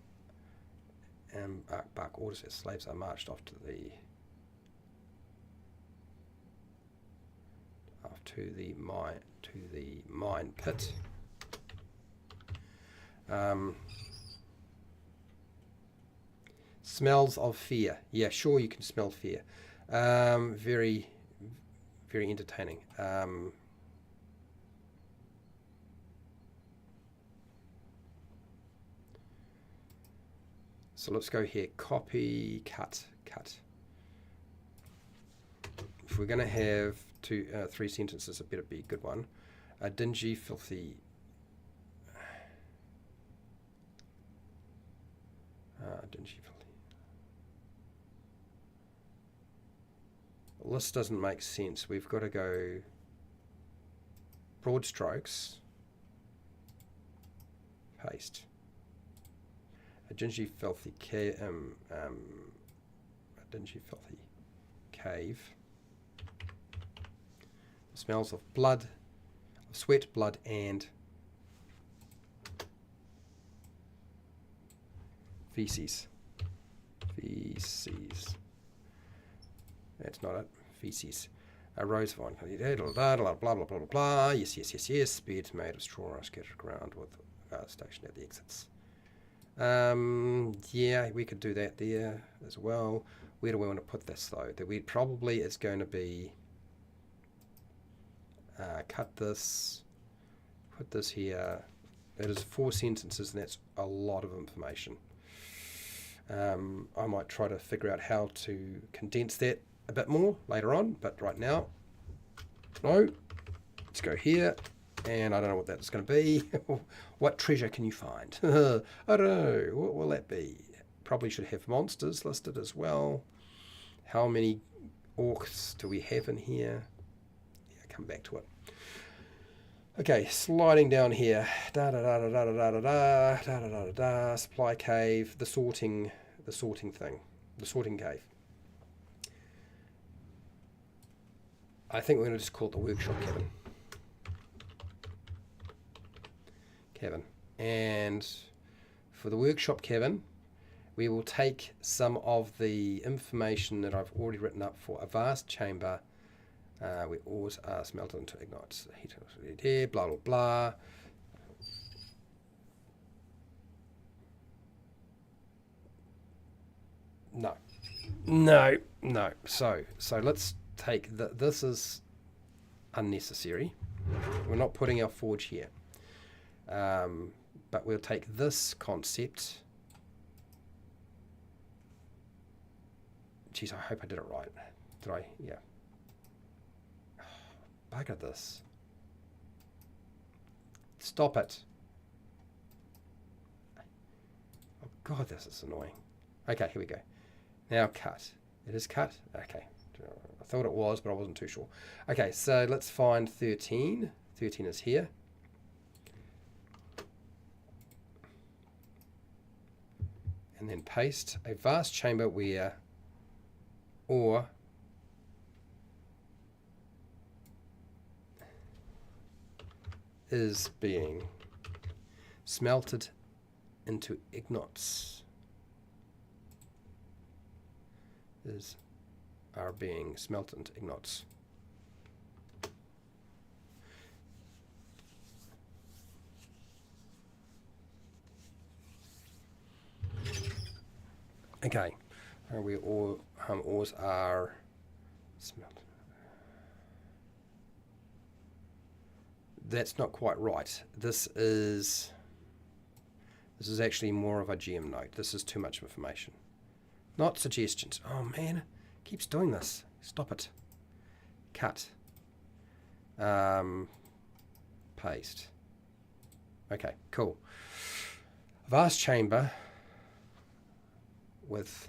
And bark orders as slaves are marched off to the mine pit. Smells of fear. Yeah, sure, you can smell fear. Very, very entertaining. So let's go here. Copy, cut. If we're going to have 3 sentences, it better be a good one. A dingy, filthy. Dingy, filthy. Well, this doesn't make sense. We've got to go broad strokes. Paste. A dingy, filthy cave. It smells of blood, of sweat, blood, and feces. That's not it. Feces. A rose vine. Blah blah blah blah blah blah. Yes. Beds made of straw are scattered around with stationed at the exits. Yeah, we could do that there as well. Where do we want to put this though? That we probably is going to be cut this, put this here. That is 4 sentences, and that's a lot of information. I might try to figure out how to condense that a bit more later on, but right now, no. Let's go here, and I don't know what that's going to be. What treasure can you find? I don't know. What will that be? Probably should have monsters listed as well. How many orcs do we have in here? Yeah, come back to it. Okay, sliding down here. Supply cave, the sorting cave. I think we're going to just call it the workshop cabin. And for the workshop cabin, we will take some of the information that I've already written up for a vast chamber. We ores are smelted into ignites. Heat here, blah blah blah. No. So let's take this is unnecessary. We're not putting our forge here. But but we'll take this concept. Geez, I hope I did it right. Did I? Yeah. Bugger this. Stop it. Oh God, this is annoying. Okay, here we go. Now cut. It is cut? Okay. I thought it was, but I wasn't too sure. Okay, so let's find 13. 13 is here. And then paste a vast chamber where ore is being smelted into ignots. Are being smelted into ignots. Okay, we all ores are smelted. That's not quite right. This is actually more of a GM note. This is too much information. Not suggestions. Oh man, keeps doing this. Stop it. Cut. Paste. Okay, cool. Vast chamber with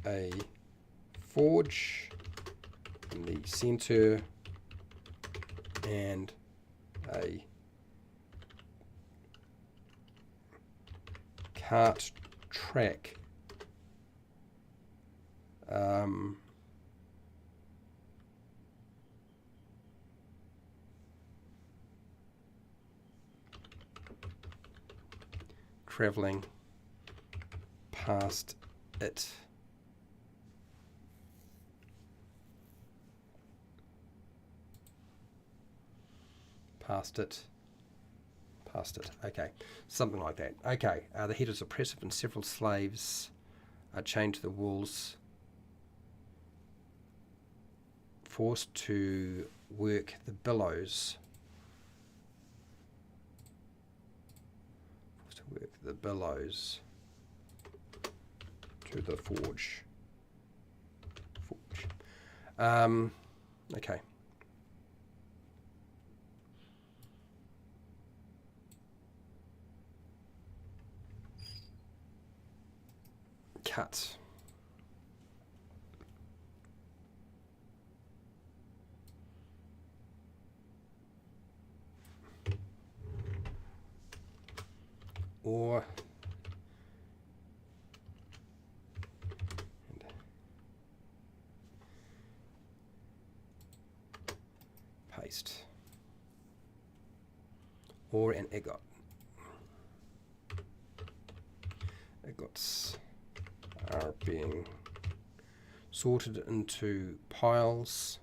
a forge in the center and a cart track traveling past it. Past it. Okay, something like that. Okay, the heat is oppressive and several slaves are chained to the walls, forced to work the bellows. To the forge. Okay. Cut. Or paste. Or an egot. Egots are being sorted into piles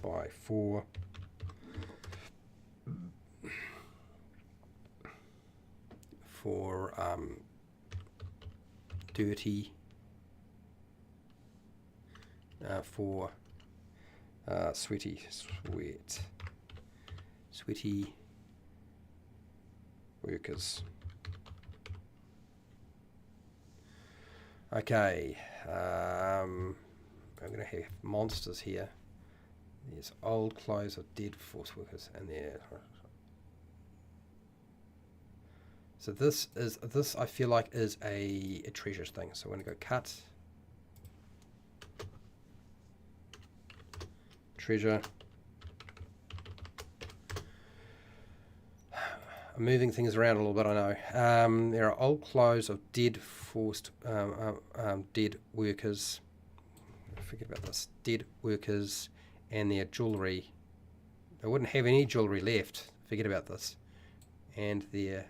by 4 for dirty, for sweaty workers. Okay, I'm going to have monsters here. There's old clothes of dead force workers, and there. So this I feel like is a treasures thing. So we're going to go cut. Treasure. I'm moving things around a little bit, I know. There are old clothes of dead dead workers. Forget about this. Dead workers and their jewellery. They wouldn't have any jewellery left. Forget about this. And their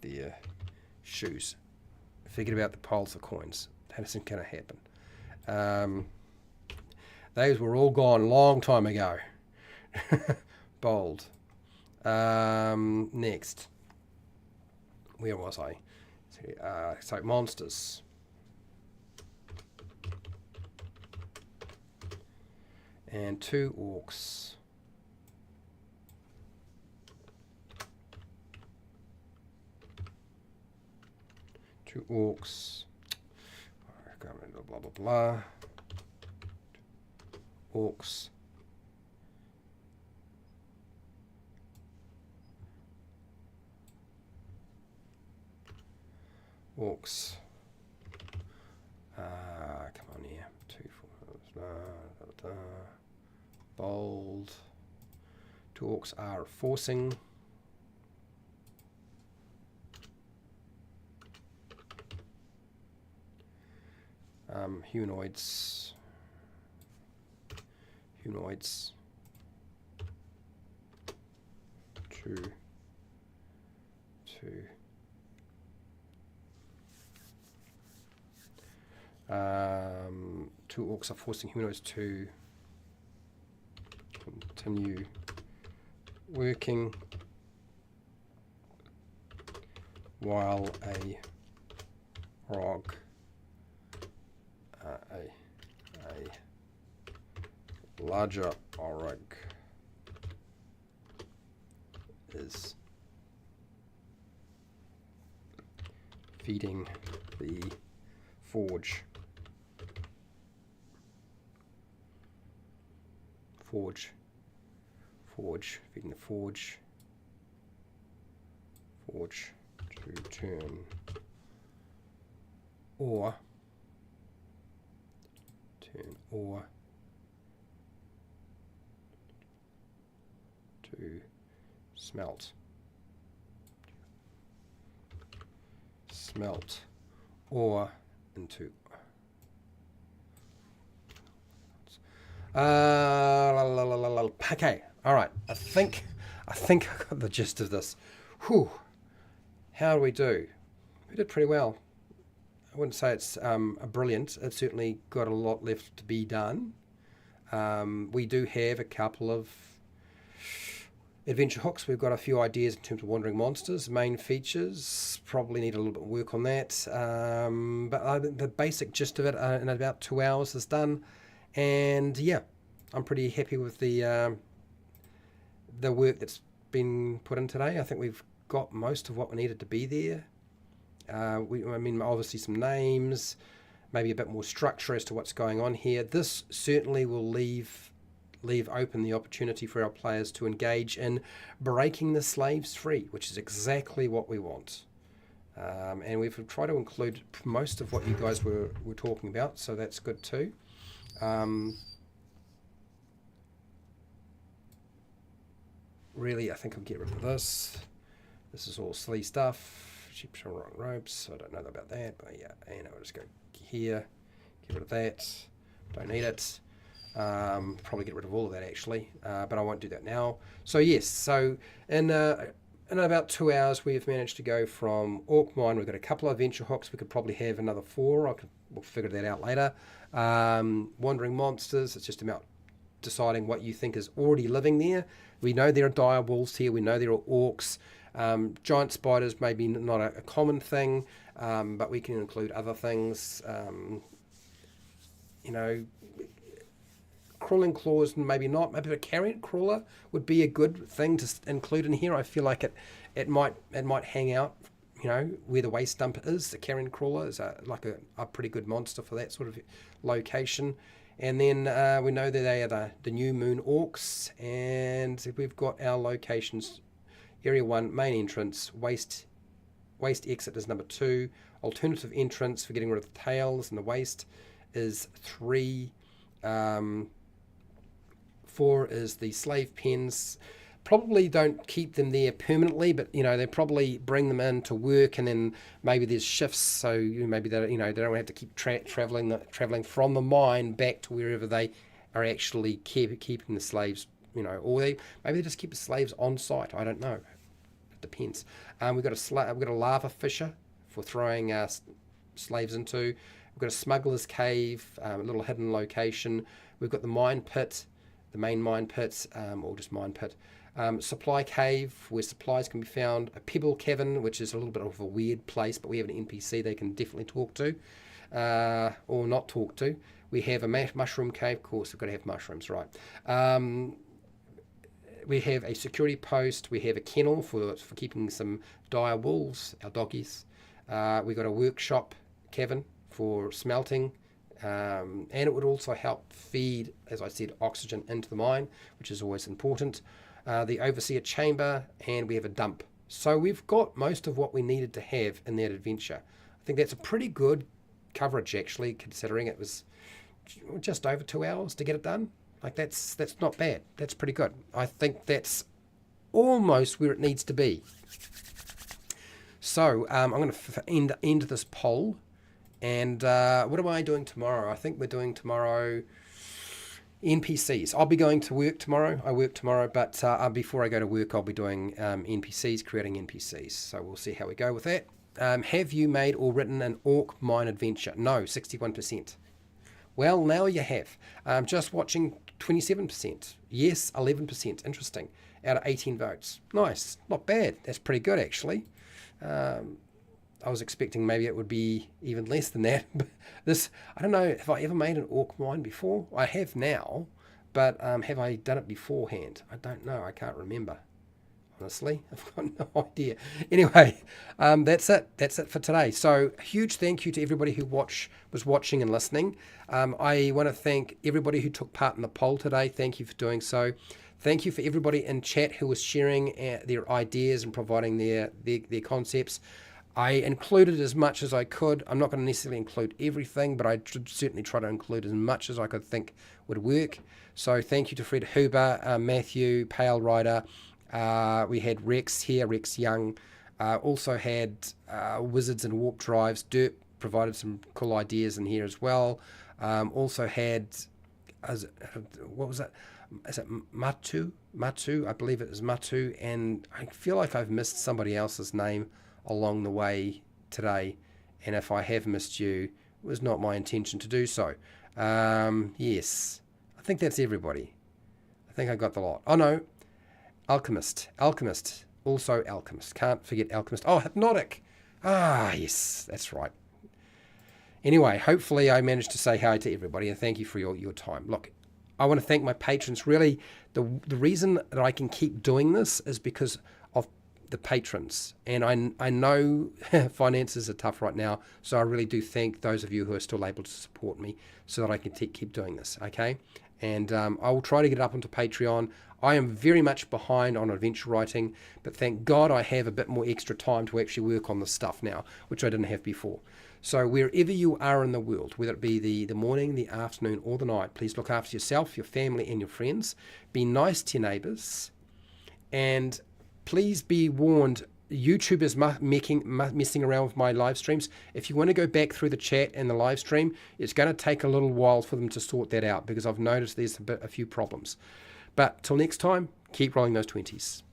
their shoes. Forget about the piles of coins. That isn't going to happen. Those were all gone long time ago. Bold. Next. Where was I? So monsters. And 2 orcs. Two orcs. Blah, blah, blah. Orcs. Orcs. Come on here. 2, 4. Bold. 2 orcs are forcing. Humanoids. Humanoids. 2. 2 orcs are forcing humanoids to continue working while a orc a larger orc is feeding the forge. Feeding the forge to turn, or to smelt ore into okay, all right. I think I got the gist of this. Whew. How do we do? We did pretty well. I wouldn't say it's a brilliant. It's certainly got a lot left to be done. We do have a couple of adventure hooks. We've got a few ideas in terms of wandering monsters. Main features probably need a little bit of work on that. But the basic gist of it in about 2 hours is done. And yeah, I'm pretty happy with the work that's been put in today. I think we've got most of what we needed to be there. I mean, obviously some names, maybe a bit more structure as to what's going on here. This certainly will leave open the opportunity for our players to engage in breaking the slaves free, which is exactly what we want. And we've tried to include most of what you guys were talking about, so that's good too. Really, I think I'll get rid of this. This is all silly stuff. Sheep shall run ropes. I don't know about that, but yeah, and I'll just go here, get rid of that. Don't need it. Probably get rid of all of that actually, but I won't do that now. So yes, so in about 2 hours we've managed to go from Orc Mine. We've got a couple of adventure hooks. We could probably have another 4. We'll figure that out later. Wandering monsters. It's just about deciding what you think is already living there. We know there are dire wolves here. We know there are orcs. Giant spiders, maybe not a common thing, but we can include other things. Crawling claws, maybe not. Maybe a carrion crawler would be a good thing to include in here. I feel like it might hang out, where the waste dump is. The carrion crawler is like a pretty good monster for that sort of location. And then we know that they are the new moon orcs, and we've got our locations. Area 1, main entrance, waste exit is number 2. Alternative entrance for getting rid of the tails and the waste is 3. 4 is the slave pens. Probably don't keep them there permanently, but they probably bring them in to work, and then maybe there's shifts, so maybe they don't have to keep traveling from the mine back to wherever they are actually keeping the slaves, or maybe they just keep the slaves on site. I don't know. It depends. We've got a lava fissure for throwing slaves into. We've got a smuggler's cave, a little hidden location. We've got the mine pit, the main mine pits, or just mine pit. Supply cave, where supplies can be found. A pebble cavern, which is a little bit of a weird place, but we have an NPC they can definitely talk to, or not talk to. We have a mushroom cave. Of course, we've got to have mushrooms, right? We have a security post. We have a kennel for keeping some dire wolves, our doggies. We've got a workshop cavern for smelting. And it would also help feed, as I said, oxygen into the mine, which is always important. The overseer chamber, and we have a dump. So we've got most of what we needed to have in that adventure. I think that's a pretty good coverage, actually, considering it was just over 2 hours to get it done. Like, that's not bad. That's pretty good. I think that's almost where it needs to be. So I'm going to end this poll. And what am I doing tomorrow? I think we're doing tomorrow NPCs. I'll be going to work tomorrow. I work tomorrow, but before I go to work, I'll be doing NPCs, creating NPCs. So we'll see how we go with that. Have you made or written an orc mine adventure? No, 61%. Well, now you have. Just watching, 27%. Yes, 11%. Interesting. Out of 18 votes. Nice. Not bad. That's pretty good, actually. I was expecting maybe it would be even less than that. I don't know if I ever made an orc mine before. I have now, but have I done it beforehand? I don't know. I can't remember. Honestly, I've got no idea. Anyway, that's it. That's it for today. So a huge thank you to everybody who was watching and listening. I want to thank everybody who took part in the poll today. Thank you for doing so. Thank you for everybody in chat who was sharing their ideas and providing their concepts. I included as much as I could. I'm not going to necessarily include everything, but I should certainly try to include as much as I could think would work. So thank you to Fred Huber, Matthew, Pale Rider. We had Rex here, Rex Young. Also had Wizards and Warp Drives. Derp provided some cool ideas in here as well. Also had, what was it? Is it Matu? Matu, I believe it is Matu. And I feel like I've missed somebody else's name along the way today, and if I have missed you, it was not my intention to do so. Yes, I think that's everybody. I think I got the lot. Oh no, Alchemist, also Alchemist. Can't forget Alchemist. Oh, Hypnotic. Ah, yes, that's right. Anyway, hopefully I managed to say hi to everybody, and thank you for your time. Look, I want to thank my patrons. Really, the reason that I can keep doing this is because of the patrons, and I know finances are tough right now, so I really do thank those of you who are still able to support me so that I can keep doing this, okay? And I will try to get it up onto Patreon. I am very much behind on adventure writing, but thank God I have a bit more extra time to actually work on this stuff now, which I didn't have before. So wherever you are in the world, whether it be the morning, the afternoon, or the night, please look after yourself, your family, and your friends. Be nice to your neighbors, and please be warned, YouTube is messing around with my live streams. If you want to go back through the chat and the live stream, it's going to take a little while for them to sort that out, because I've noticed there's a few problems. But till next time, keep rolling those 20s.